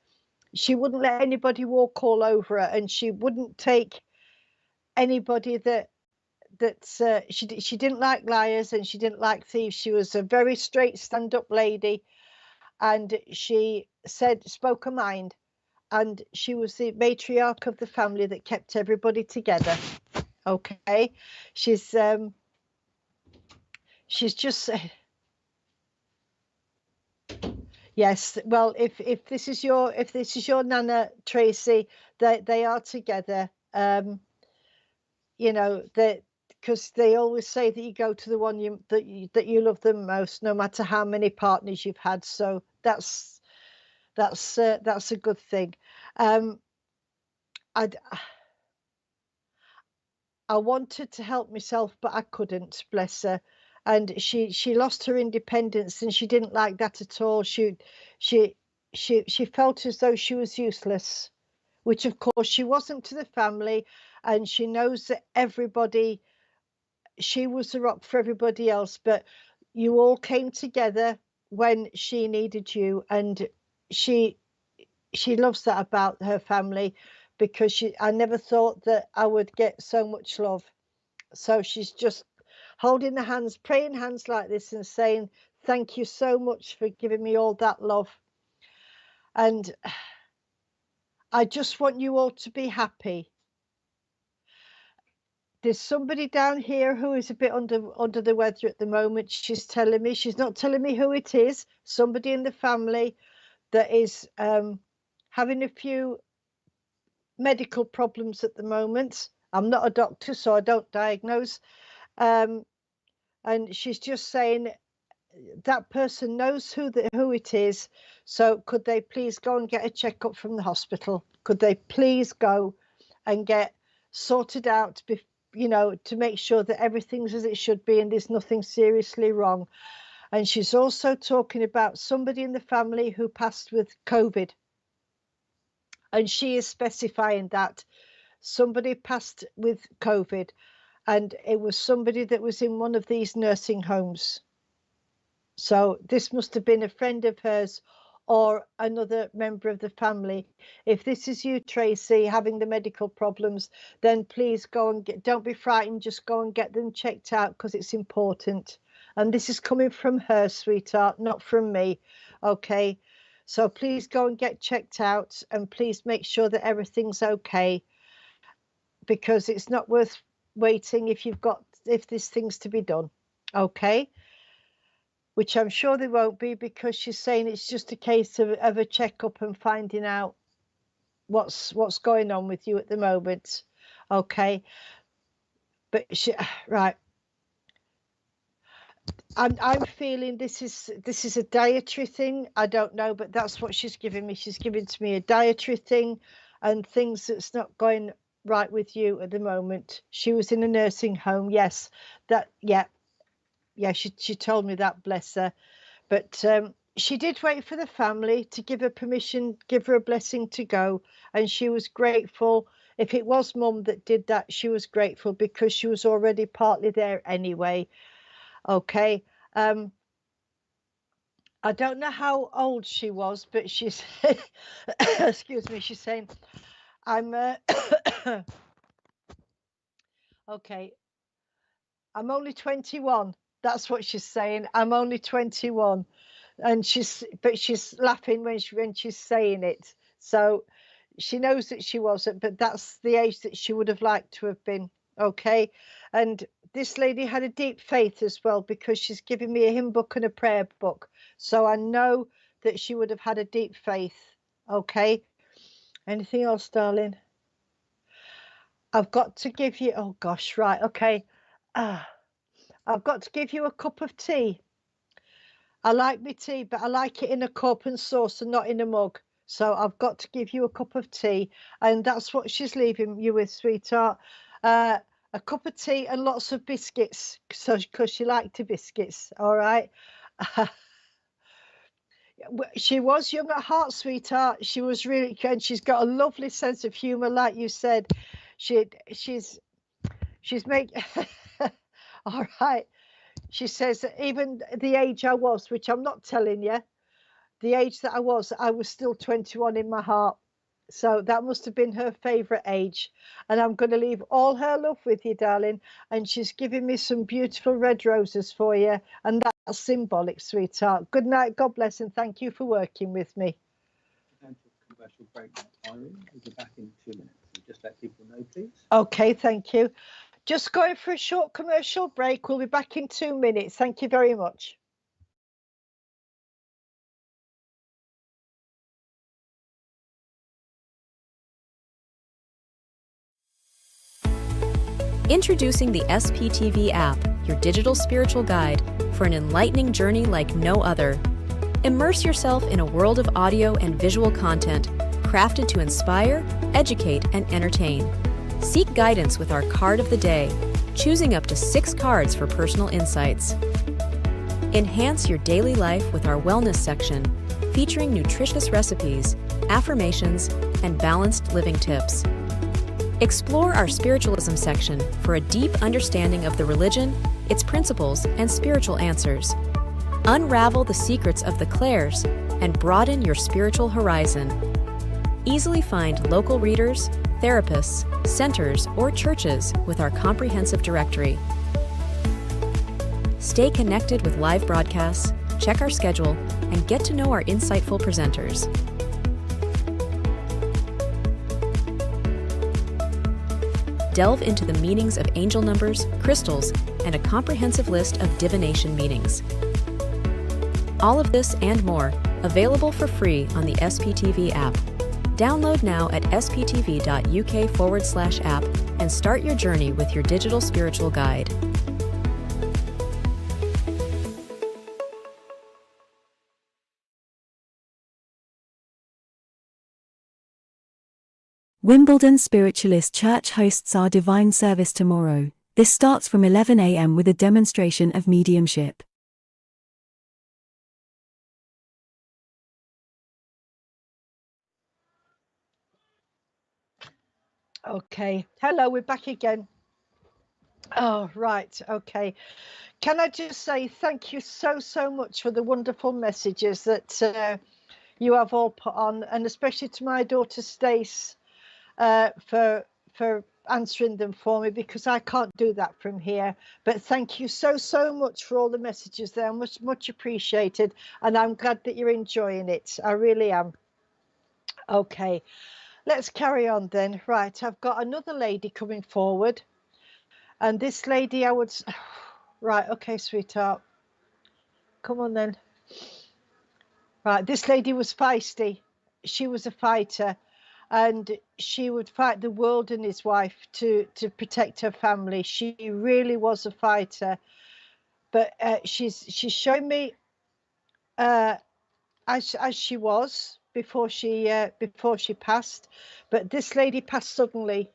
she wouldn't let anybody walk all over her, and she wouldn't take anybody she didn't like liars, and she didn't like thieves. She was a very straight stand-up lady, and she spoke her mind, and she was the matriarch of the family that kept everybody together. Okay, she's just yes. Well, if this is your Nana, Tracy, they are together. You know that, because they always say that you go to the one that you love the most, no matter how many partners you've had. So that's a good thing. I wanted to help myself, but I couldn't, bless her. And she lost her independence, and she didn't like that at all. She felt as though she was useless, which of course she wasn't to the family. And she knows that she was the rock for everybody else, but you all came together when she needed you, and she loves that about her family, because I never thought that I would get so much love. So she's just holding the hands, praying hands like this, and saying, thank you so much for giving me all that love. And I just want you all to be happy. There's somebody down here who is a bit under the weather at the moment. She's telling me, she's not telling me who it is, somebody in the family that is having a few medical problems at the moment. I'm not a doctor, so I don't diagnose. And she's just saying that person knows who it is. So could they please go and get a checkup from the hospital? Could they please go and get sorted out, to make sure that everything's as it should be and there's nothing seriously wrong. And she's also talking about somebody in the family who passed with COVID. And she is specifying that somebody passed with COVID, and it was somebody that was in one of these nursing homes. So this must have been a friend of hers or another member of the family. If this is you, Tracy, having the medical problems, then please go and don't be frightened, just go and get them checked out, because it's important. And this is coming from her, sweetheart, not from me. Okay, so please go and get checked out, and please make sure that everything's okay, because it's not worth waiting if there's things to be done. Okay, which I'm sure they won't be, because she's saying it's just a case of a checkup and finding out what's going on with you at the moment. Okay, but right, I'm feeling this is a dietary thing. I don't know, but that's what she's giving me. She's giving to me a dietary thing and things that's not going right with you at the moment. She was in a nursing home. Yes, she told me that, bless her. But she did wait for the family to give her permission, give her a blessing to go, and she was grateful. If it was Mum that did that, she was grateful, because she was already partly there anyway. Okay. I don't know how old she was, but she's excuse me, she's saying, I'm okay, I'm only 21. That's what she's saying. I'm only 21. And she's laughing when she's saying it. So she knows that she wasn't, but that's the age that she would have liked to have been. Okay. And this lady had a deep faith as well, because she's giving me a hymn book and a prayer book. So I know that she would have had a deep faith. Okay. Anything else, darling? I've got to give you, oh gosh, right, okay. I've got to give you a cup of tea. I like my tea, but I like it in a cup and sauce and not in a mug. So I've got to give you a cup of tea, and that's what she's leaving you with, sweetheart. Uh, a cup of tea and lots of biscuits, so because she liked the biscuits. All right. She was young at heart, sweetheart. She was really, and she's got a lovely sense of humor, like you said. She's make. All right. She says that even the age I was, which I'm not telling you, the age that I was still 21 in my heart. So that must have been her favourite age. And I'm going to leave all her love with you, darling. And she's giving me some beautiful red roses for you. And that's symbolic, sweetheart. Good night. God bless. And thank you for working with me. Commercial break now, Irene. We'll be back in 2 minutes. So just let people know, please. Okay, thank you. Just going for a short commercial break. We'll be back in 2 minutes. Thank you very much. Introducing the SPTV app, your digital spiritual guide, for an enlightening journey like no other. Immerse yourself in a world of audio and visual content, crafted to inspire, educate, and entertain. Seek guidance with our card of the day, choosing up to 6 cards for personal insights. Enhance your daily life with our wellness section, featuring nutritious recipes, affirmations, and balanced living tips. Explore our spiritualism section for a deep understanding of the religion, its principles, and spiritual answers. Unravel the secrets of the clairs and broaden your spiritual horizon. Easily find local readers, therapists, centers, or churches with our comprehensive directory. Stay connected with live broadcasts, check our schedule, and get to know our insightful presenters. Delve into the meanings of angel numbers, crystals, and a comprehensive list of divination meanings. All of this and more, available for free on the SPTV app. Download now at sptv.uk/app and start your journey with your digital spiritual guide. Wimbledon Spiritualist Church hosts our divine service tomorrow. This starts from 11 a.m. with a demonstration of mediumship. Okay. Hello, we're back again. Oh, right. Okay. Can I just say thank you so much for the wonderful messages that you have all put on, and especially to my daughter Stace for answering them for me, because I can't do that from here. But thank you so much for all the messages. They're much appreciated, and I'm glad that you're enjoying it. I really am. Okay, let's carry on then. Right, I've got another lady coming forward, and this lady I would right, okay, sweetheart, come on then. Right, this lady was feisty. She was a fighter, and she would fight the world and his wife to protect her family. She really was a fighter. But she's showing me as she was before she passed. But this lady passed suddenly.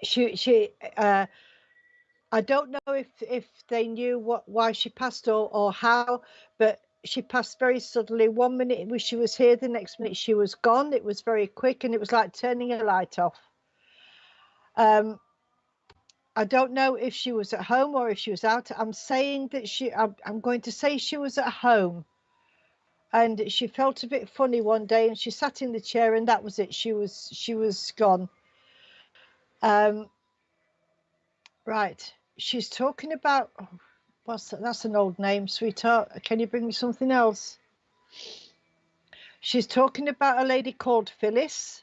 She I don't know if they knew why she passed or how, but she passed very suddenly. 1 minute she was here, the next minute she was gone. It was very quick, and it was like turning a light off. I don't know if she was at home or if she was out. I'm saying that I'm going to say she was at home, and she felt a bit funny one day, and she sat in the chair, and that was it. She was gone. Right. She's talking about, what's that? That's an old name, sweetheart. Can you bring me something else? She's talking about a lady called Phyllis.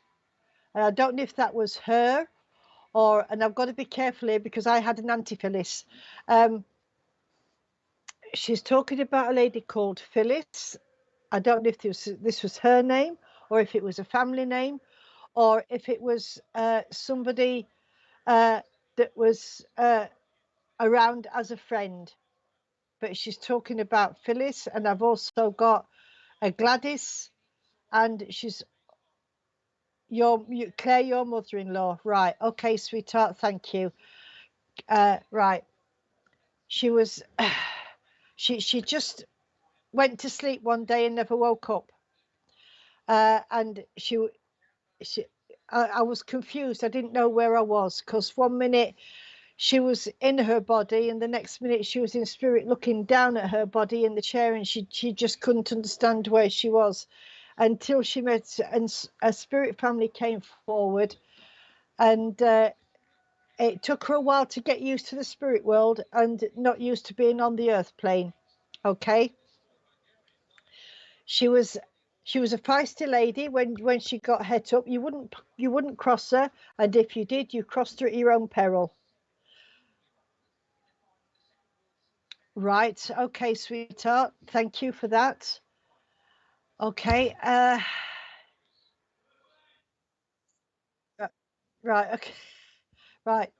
And I don't know if that was her and I've got to be careful here because I had an Auntie Phyllis. She's talking about a lady called Phyllis. I don't know if this was her name or if it was a family name, or if it was somebody that was around as a friend. But she's talking about Phyllis, and I've also got a Gladys, and she's Claire, your mother-in-law. Right, okay, sweetheart, thank you. Right, she was she just went to sleep one day and never woke up, and I was confused. I didn't know where I was, because one minute she was in her body and the next minute she was in spirit looking down at her body in the chair, and she just couldn't understand where she was until she met, and a spirit family came forward, and it took her a while to get used to the spirit world and not used to being on the earth plane. Okay, she was a feisty lady. When she got het up, you wouldn't cross her, and if you did, you crossed her at your own peril. Right, okay, sweetheart, thank you for that. Okay, right, okay, right.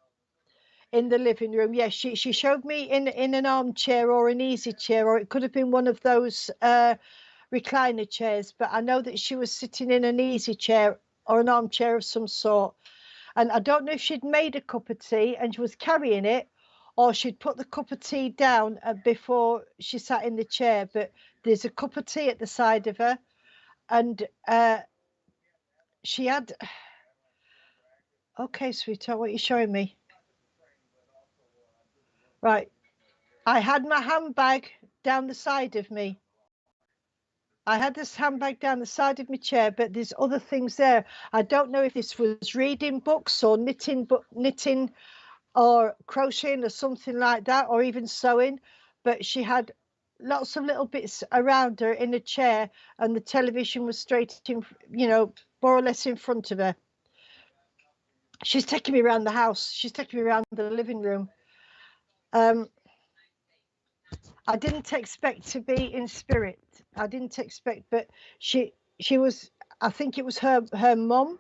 In the living room, yes, she showed me in an armchair or an easy chair, or it could have been one of those recliner chairs, but I know that she was sitting in an easy chair or an armchair of some sort. And I don't know if she'd made a cup of tea and she was carrying it, or she'd put the cup of tea down before she sat in the chair, but there's a cup of tea at the side of her, and she had... Okay, sweetheart, what are you showing me? Right, I had my handbag down the side of me. I had this handbag down the side of my chair, but there's other things there. I don't know if this was reading books or knitting or crocheting or something like that, or even sewing, but she had lots of little bits around her in a chair, and the television was straight in, more or less in front of her. She's taking me around the house. She's taking me around the living room. I didn't expect to be in spirit. I didn't expect, but she was, I think it was her mum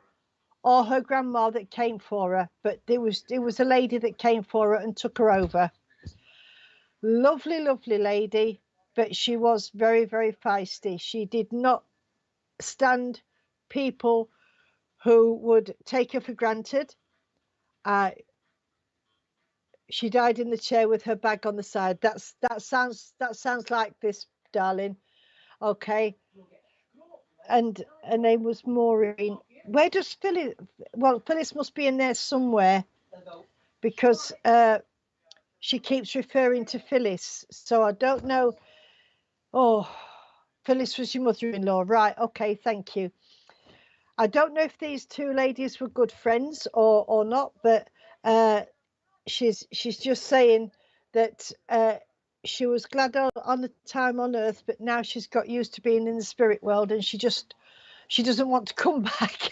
or her grandma that came for her, but it was a lady that came for her and took her over. Lovely, lovely lady, but she was very, very feisty. She did not stand people who would take her for granted. She died in the chair with her bag on the side. That sounds like this, darling. Okay. And her name was Maureen. Where does Phyllis? Well, Phyllis must be in there somewhere, because she keeps referring to Phyllis. So I don't know. Oh, Phyllis was your mother-in-law, right? Okay, thank you. I don't know if these two ladies were good friends or not, but she's just saying that she was glad on the time on earth, but now she's got used to being in the spirit world, and she doesn't want to come back.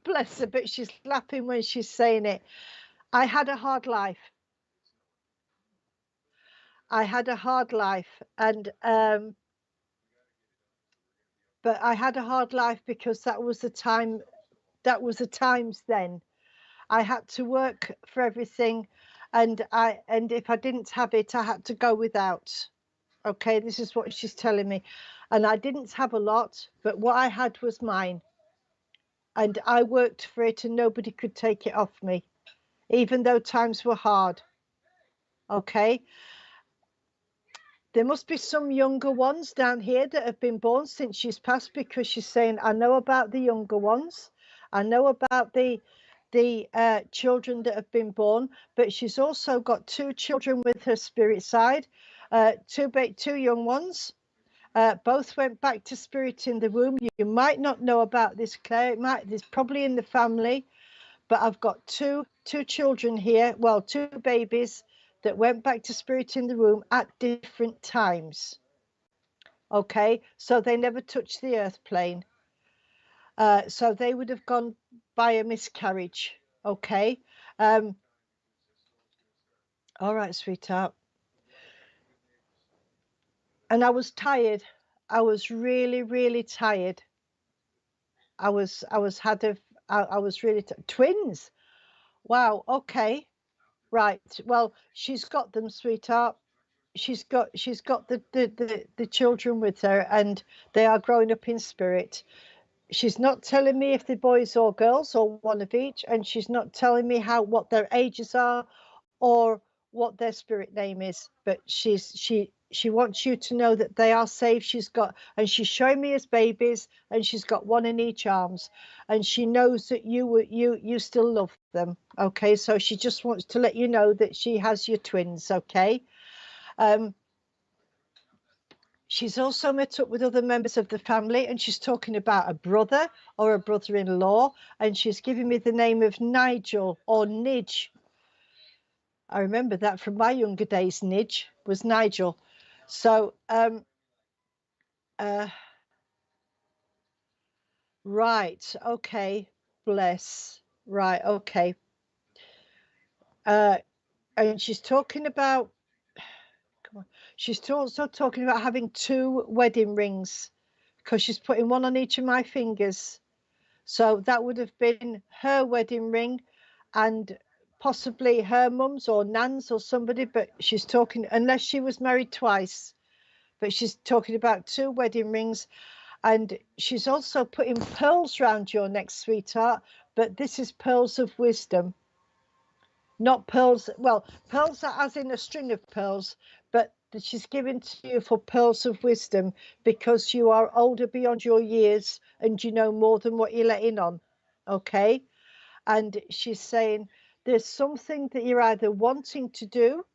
Bless her, but she's laughing when she's saying it. I had a hard life. And but I had a hard life because that was the times then. I had to work for everything, and if I didn't have it, I had to go without. Okay, this is what she's telling me. And I didn't have a lot, but what I had was mine. And I worked for it, and nobody could take it off me, even though times were hard. Okay. There must be some younger ones down here that have been born since she's passed, because she's saying, I know about the younger ones. I know about the children that have been born, but she's also got 2 children with her spirit side, 2 young ones. Both went back to spirit in the womb. You might not know about this, Claire. It's probably in the family, but I've got two children here. Well, 2 babies that went back to spirit in the womb at different times. Okay, so they never touched the earth plane. So they would have gone by a miscarriage. Okay. All right, sweetheart. And I was tired. I was really, really tired. I was really twins. Wow. Okay. Right. Well, she's got them, sweetheart. She's got the children with her, and they are growing up in spirit. She's not telling me if they're boys or girls or one of each, and she's not telling me what their ages are or what their spirit name is. But she wants you to know that they are safe. And she's showing me as babies, and she's got one in each arms, and she knows that you still love them. Okay, so she just wants to let you know that she has your twins. Okay. She's also met up with other members of the family, and she's talking about a brother or a brother-in-law, and she's giving me the name of Nigel or Nidge. I remember that from my younger days. Nidge was Nigel. So, right, okay, bless. Right, okay. And she's talking about, come on, she's also talking about having 2 wedding rings, because she's putting one on each of my fingers. So that would have been her wedding ring and possibly her mum's or nan's or somebody, but she's talking, unless she was married twice, but she's talking about 2 wedding rings. And she's also putting pearls round your neck, sweetheart, but this is pearls of wisdom, not pearls. Well, pearls are as in a string of pearls, but she's given to you for pearls of wisdom, because you are older beyond your years and you know more than what you're letting on. Okay. And she's saying there's something that you're either wanting to do,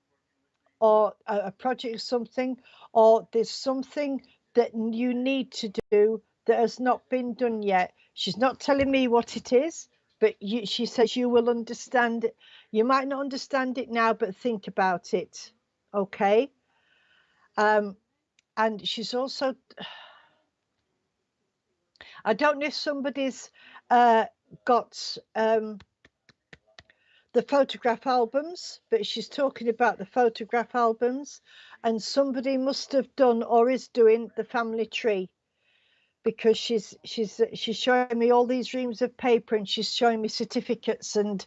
or a project or something, or there's something that you need to do that has not been done yet. She's not telling me what it is, but she says you will understand it. You might not understand it now, but think about it. Okay. And she's also, I don't know if somebody's got the photograph albums, but she's talking about the photograph albums, and somebody must have done or is doing the family tree, because she's showing me all these reams of paper, and she's showing me certificates and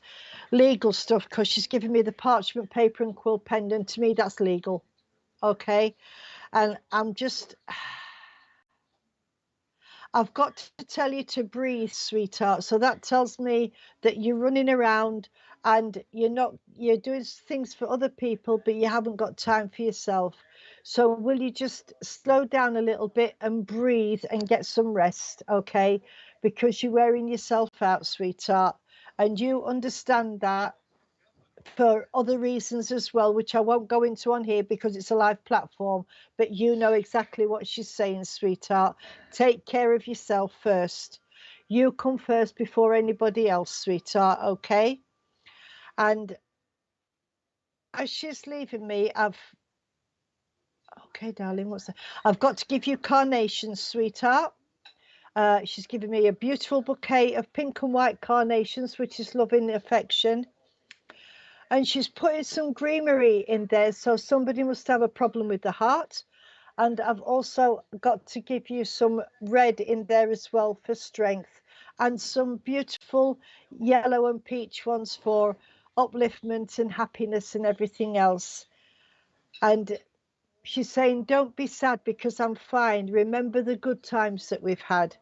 legal stuff, because she's giving me the parchment paper and quill pen, and to me that's legal. Okay. And I've got to tell you to breathe, sweetheart. So that tells me that you're running around and you're doing things for other people, but you haven't got time for yourself. So will you just slow down a little bit and breathe and get some rest, okay? Because you're wearing yourself out, sweetheart. And you understand that for other reasons as well, which I won't go into on here because it's a live platform, but you know exactly what she's saying, sweetheart. Take care of yourself first. You come first before anybody else, sweetheart, okay? And as she's leaving me, okay, darling, what's that? I've got to give you carnations, sweetheart. She's giving me a beautiful bouquet of pink and white carnations, which is love and affection. And she's putting some greenery in there, so somebody must have a problem with the heart. And I've also got to give you some red in there as well for strength, and some beautiful yellow and peach ones for upliftment and happiness and everything else. And she's saying, don't be sad because I'm fine. Remember the good times that we've had.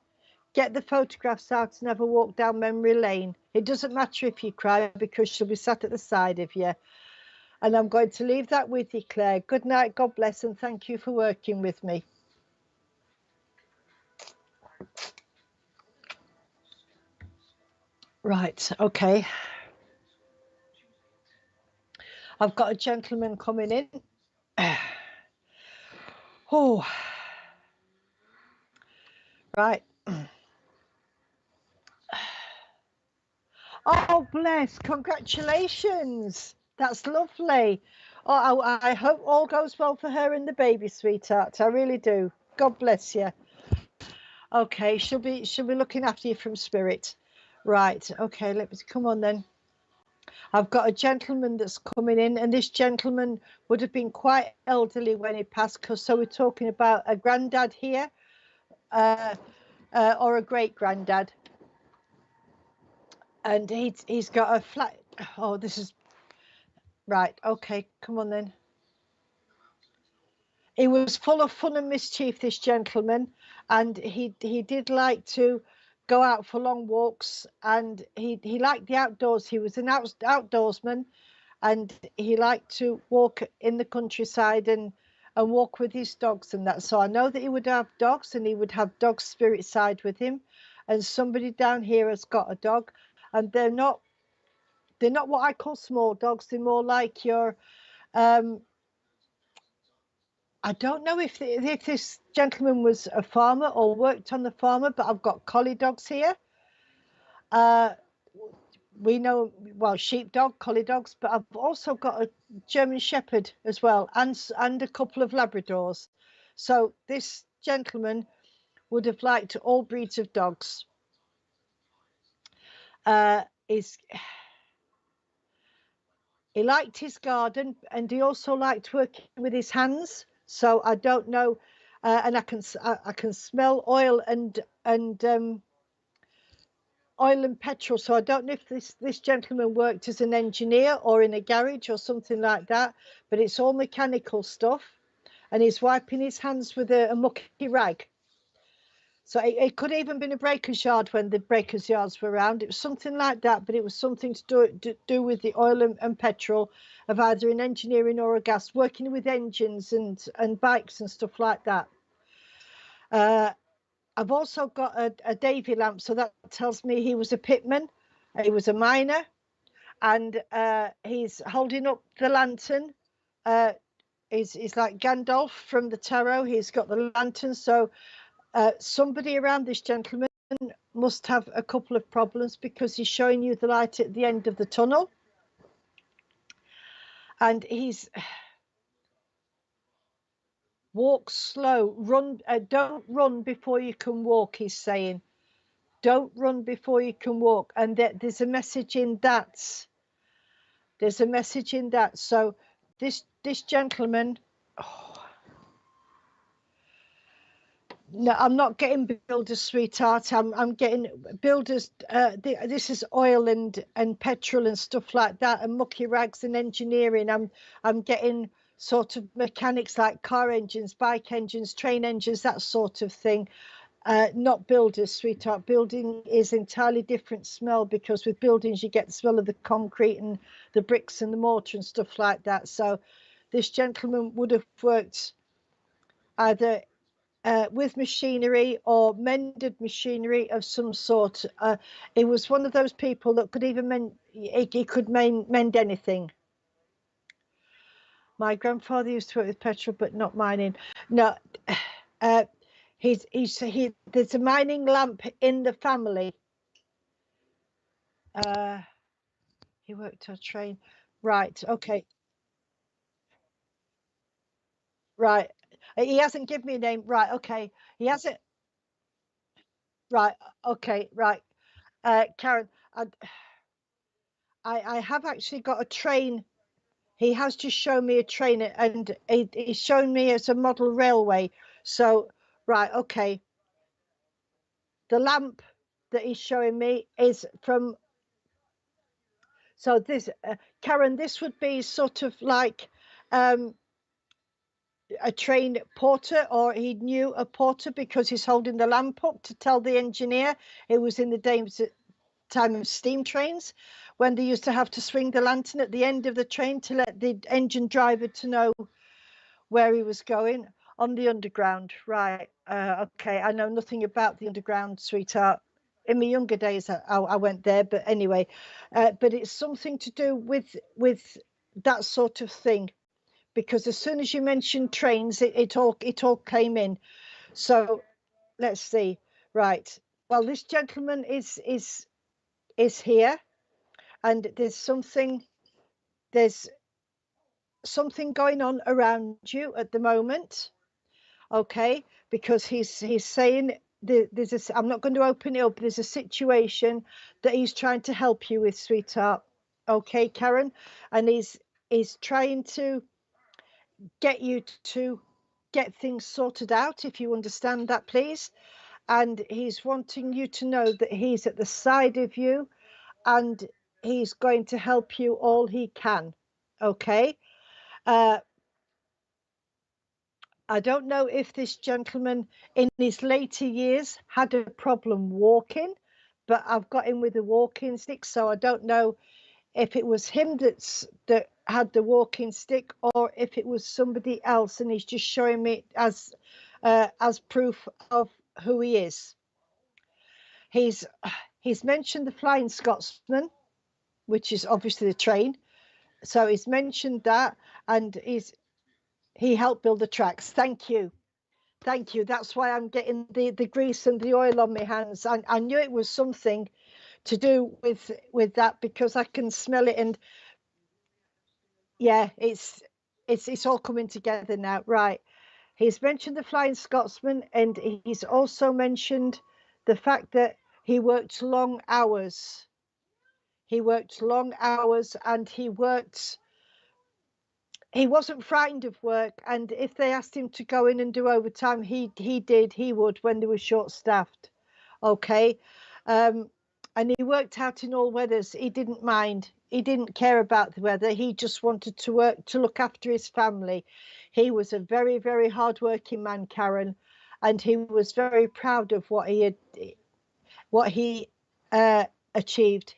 Get the photographs out and have a walk down memory lane. It doesn't matter if you cry, because she'll be sat at the side of you. And I'm going to leave that with you, Claire. Good night, God bless, and thank you for working with me. Right, okay. I've got a gentleman coming in. Oh, right. Oh, bless. Congratulations. That's lovely. Oh, I hope all goes well for her and the baby, sweetheart. I really do. God bless you. Okay, she'll be looking after you from spirit. Right. Okay, let me come on then. I've got a gentleman that's coming in, and this gentleman would have been quite elderly when he passed, because so we're talking about a granddad here. or a great granddad. And he's got a flat. Oh, this is right. Okay, come on then. He was full of fun and mischief, this gentleman, and he did like to go out for long walks, and he liked the outdoors. He was an outdoorsman, and he liked to walk in the countryside and walk with his dogs and that. So I know that he would have dogs, and he would have dog spirit side with him. And somebody down here has got a dog, and they're not what I call small dogs. They're more like your I don't know if this gentleman was a farmer or worked on the farmer, but I've got collie dogs here. We know, well, sheepdog, collie dogs, but I've also got a German Shepherd as well, and a couple of Labradors. So this gentleman would have liked all breeds of dogs. He liked his garden, and he also liked working with his hands. So I don't know, and I can smell oil and oil and petrol. So I don't know if this gentleman worked as an engineer or in a garage or something like that. But it's all mechanical stuff, and he's wiping his hands with a mucky rag. So it could even been a breaker's yard when the breaker's yards were around. It was something like that, but it was something to do with the oil and petrol of either in engineering or a gas, working with engines and bikes and stuff like that. I've also got a Davy lamp, so that tells me he was a pitman, he was a miner, and he's holding up the lantern. He's like Gandalf from the tarot. He's got the lantern, so somebody around this gentleman must have a couple of problems, because he's showing you the light at the end of the tunnel, and he's walk slow, run, don't run before you can walk. He's saying, don't run before you can walk, and there's a message in that. There's a message in that. So this gentleman. No, I'm not getting builders, sweetheart. I'm getting builders. This is oil and petrol and stuff like that, and mucky rags and engineering. I'm getting sort of mechanics like car engines, bike engines, train engines, that sort of thing. Not builders, sweetheart. Building is entirely different smell, because with buildings you get the smell of the concrete and the bricks and the mortar and stuff like that. So this gentleman would have worked either with machinery or mended machinery of some sort. It was one of those people that could even mend anything. My grandfather used to work with petrol, but not mining. No, there's a mining lamp in the family. He worked on a train. Right, okay. Right. He hasn't given me a name. Right, okay. He hasn't. Right, okay, right. Karen, I have actually got a train. He has just shown me a train, and he's shown me as a model railway. So, right, okay. The lamp that he's showing me is from. So this, Karen, this would be sort of like a train porter, or he knew a porter because he's holding the lamp up to tell the engineer. It was in the time of steam trains, when they used to have to swing the lantern at the end of the train to let the engine driver to know where he was going. On the underground, right? Okay, I know nothing about the underground, sweetheart. In my younger days, I went there, but anyway, but it's something to do with that sort of thing, because as soon as you mentioned trains, it all came in. So let's see. Right. Well, this gentleman is here, and there's something going on around you at the moment. Okay, because he's saying there's I'm not going to open it up. There's a situation that he's trying to help you with, sweetheart. Okay, Karen, and he's trying to get you to get things sorted out, if you understand that, please. and he's wanting you to know that he's at the side of you, and he's going to help you all he can. Okay. I don't know if this gentleman in his later years had a problem walking, but I've got him with a walking stick, so I don't know if it was him that had the walking stick or if it was somebody else, and he's just showing me as proof of who he is. He's mentioned the Flying Scotsman, which is obviously the train. So he's mentioned that, and he helped build the tracks. Thank you. Thank you. That's why I'm getting the grease and the oil on my hands. I knew it was something to do with that, because I can smell it, and yeah, it's all coming together now. Right. He's mentioned the Flying Scotsman, and he's also mentioned the fact that he worked long hours. He worked long hours, and he wasn't frightened of work, and if they asked him to go in and do overtime, he would when they were short staffed. Okay. And he worked out in all weathers. He didn't mind. He didn't care about the weather. He just wanted to work, to look after his family. He was a very, very hardworking man, Karen, and he was very proud of what he achieved.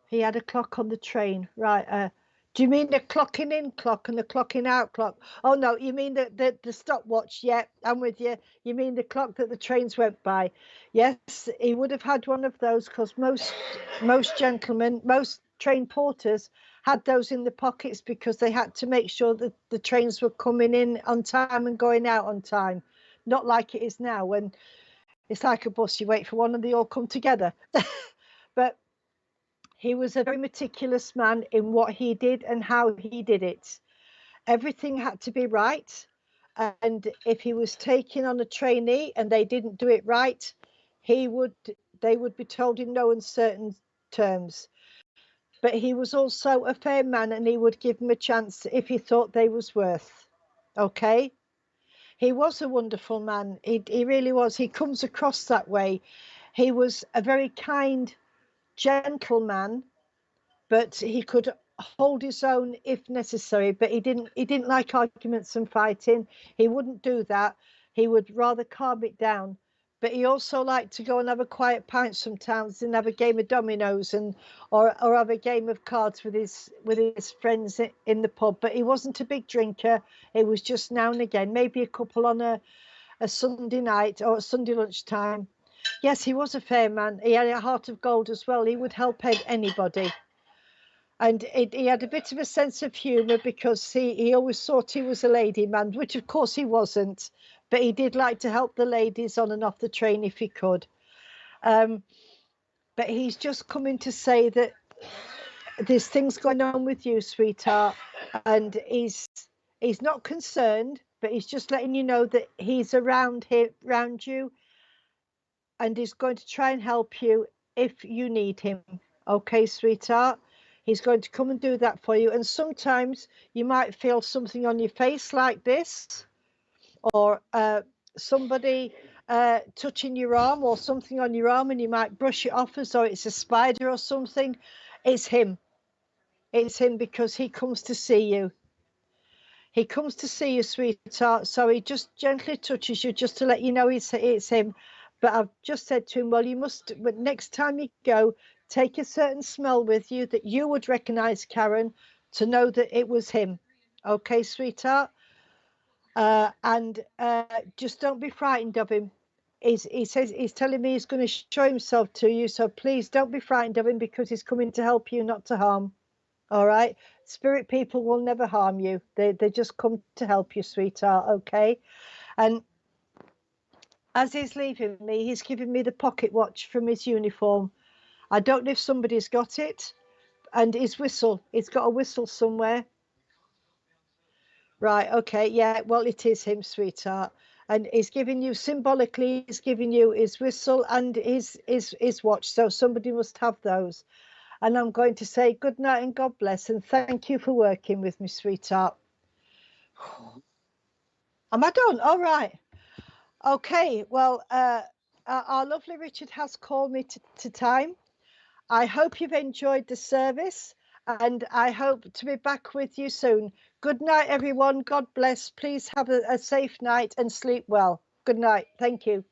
He had a clock on the train, right? Do you mean the clocking in clock and the clocking out clock? Oh no, you mean the stopwatch? Yeah, I'm with you. You mean the clock that the trains went by? Yes, he would have had one of those, because most gentlemen, most train porters had those in the pockets, because they had to make sure that the trains were coming in on time and going out on time. Not like it is now, when it's like a bus. You wait for one and they all come together. But he was a very meticulous man in what he did and how he did it. Everything had to be right. And if he was taking on a trainee and they didn't do it right, they would be told in no uncertain terms. But he was also a fair man, and he would give them a chance if he thought they was worth. Okay. He was a wonderful man. He really was. He comes across that way. He was a very kind, gentle man, but he could hold his own if necessary. But he didn't like arguments and fighting. He wouldn't do that. He would rather calm it down. But he also liked to go and have a quiet pint sometimes, and have a game of dominoes, or have a game of cards with his friends in the pub. But he wasn't a big drinker. It was just now and again, maybe a couple on a Sunday night or a Sunday lunchtime. Yes, he was a fair man. He had a heart of gold as well. He would help anybody. And he had a bit of a sense of humour, because he always thought he was a lady man, which of course he wasn't. But he did like to help the ladies on and off the train if he could. But he's just coming to say that there's things going on with you, sweetheart. And he's not concerned, but he's just letting you know that he's around you, and he's going to try and help you if you need him. Okay, sweetheart? He's going to come and do that for you. And sometimes you might feel something on your face like this, or somebody touching your arm, or something on your arm, and you might brush it off as though it's a spider or something. It's him. It's him, because he comes to see you. He comes to see you, sweetheart. So he just gently touches you, just to let you know it's him. But I've just said to him, well, you must, but next time you go, take a certain smell with you that you would recognize, Karen, to know that it was him. Okay, sweetheart? And just don't be frightened of him. He says he's telling me he's going to show himself to you. So please don't be frightened of him, because he's coming to help you, not to harm. All right? Spirit people will never harm you. They just come to help you, sweetheart. Okay? And as he's leaving me, he's giving me the pocket watch from his uniform. I don't know if somebody's got it. And his whistle. He's got a whistle somewhere. Right, okay, yeah, well, it is him, sweetheart. And he's giving you, symbolically, he's giving you his whistle and his watch. So somebody must have those. And I'm going to say good night and God bless. And thank you for working with me, sweetheart. Am I done? All right. Okay, well, our lovely Richard has called me to time. I hope you've enjoyed the service, and I hope to be back with you soon. Good night, everyone. God bless. Please have a safe night and sleep well. Good night. Thank you.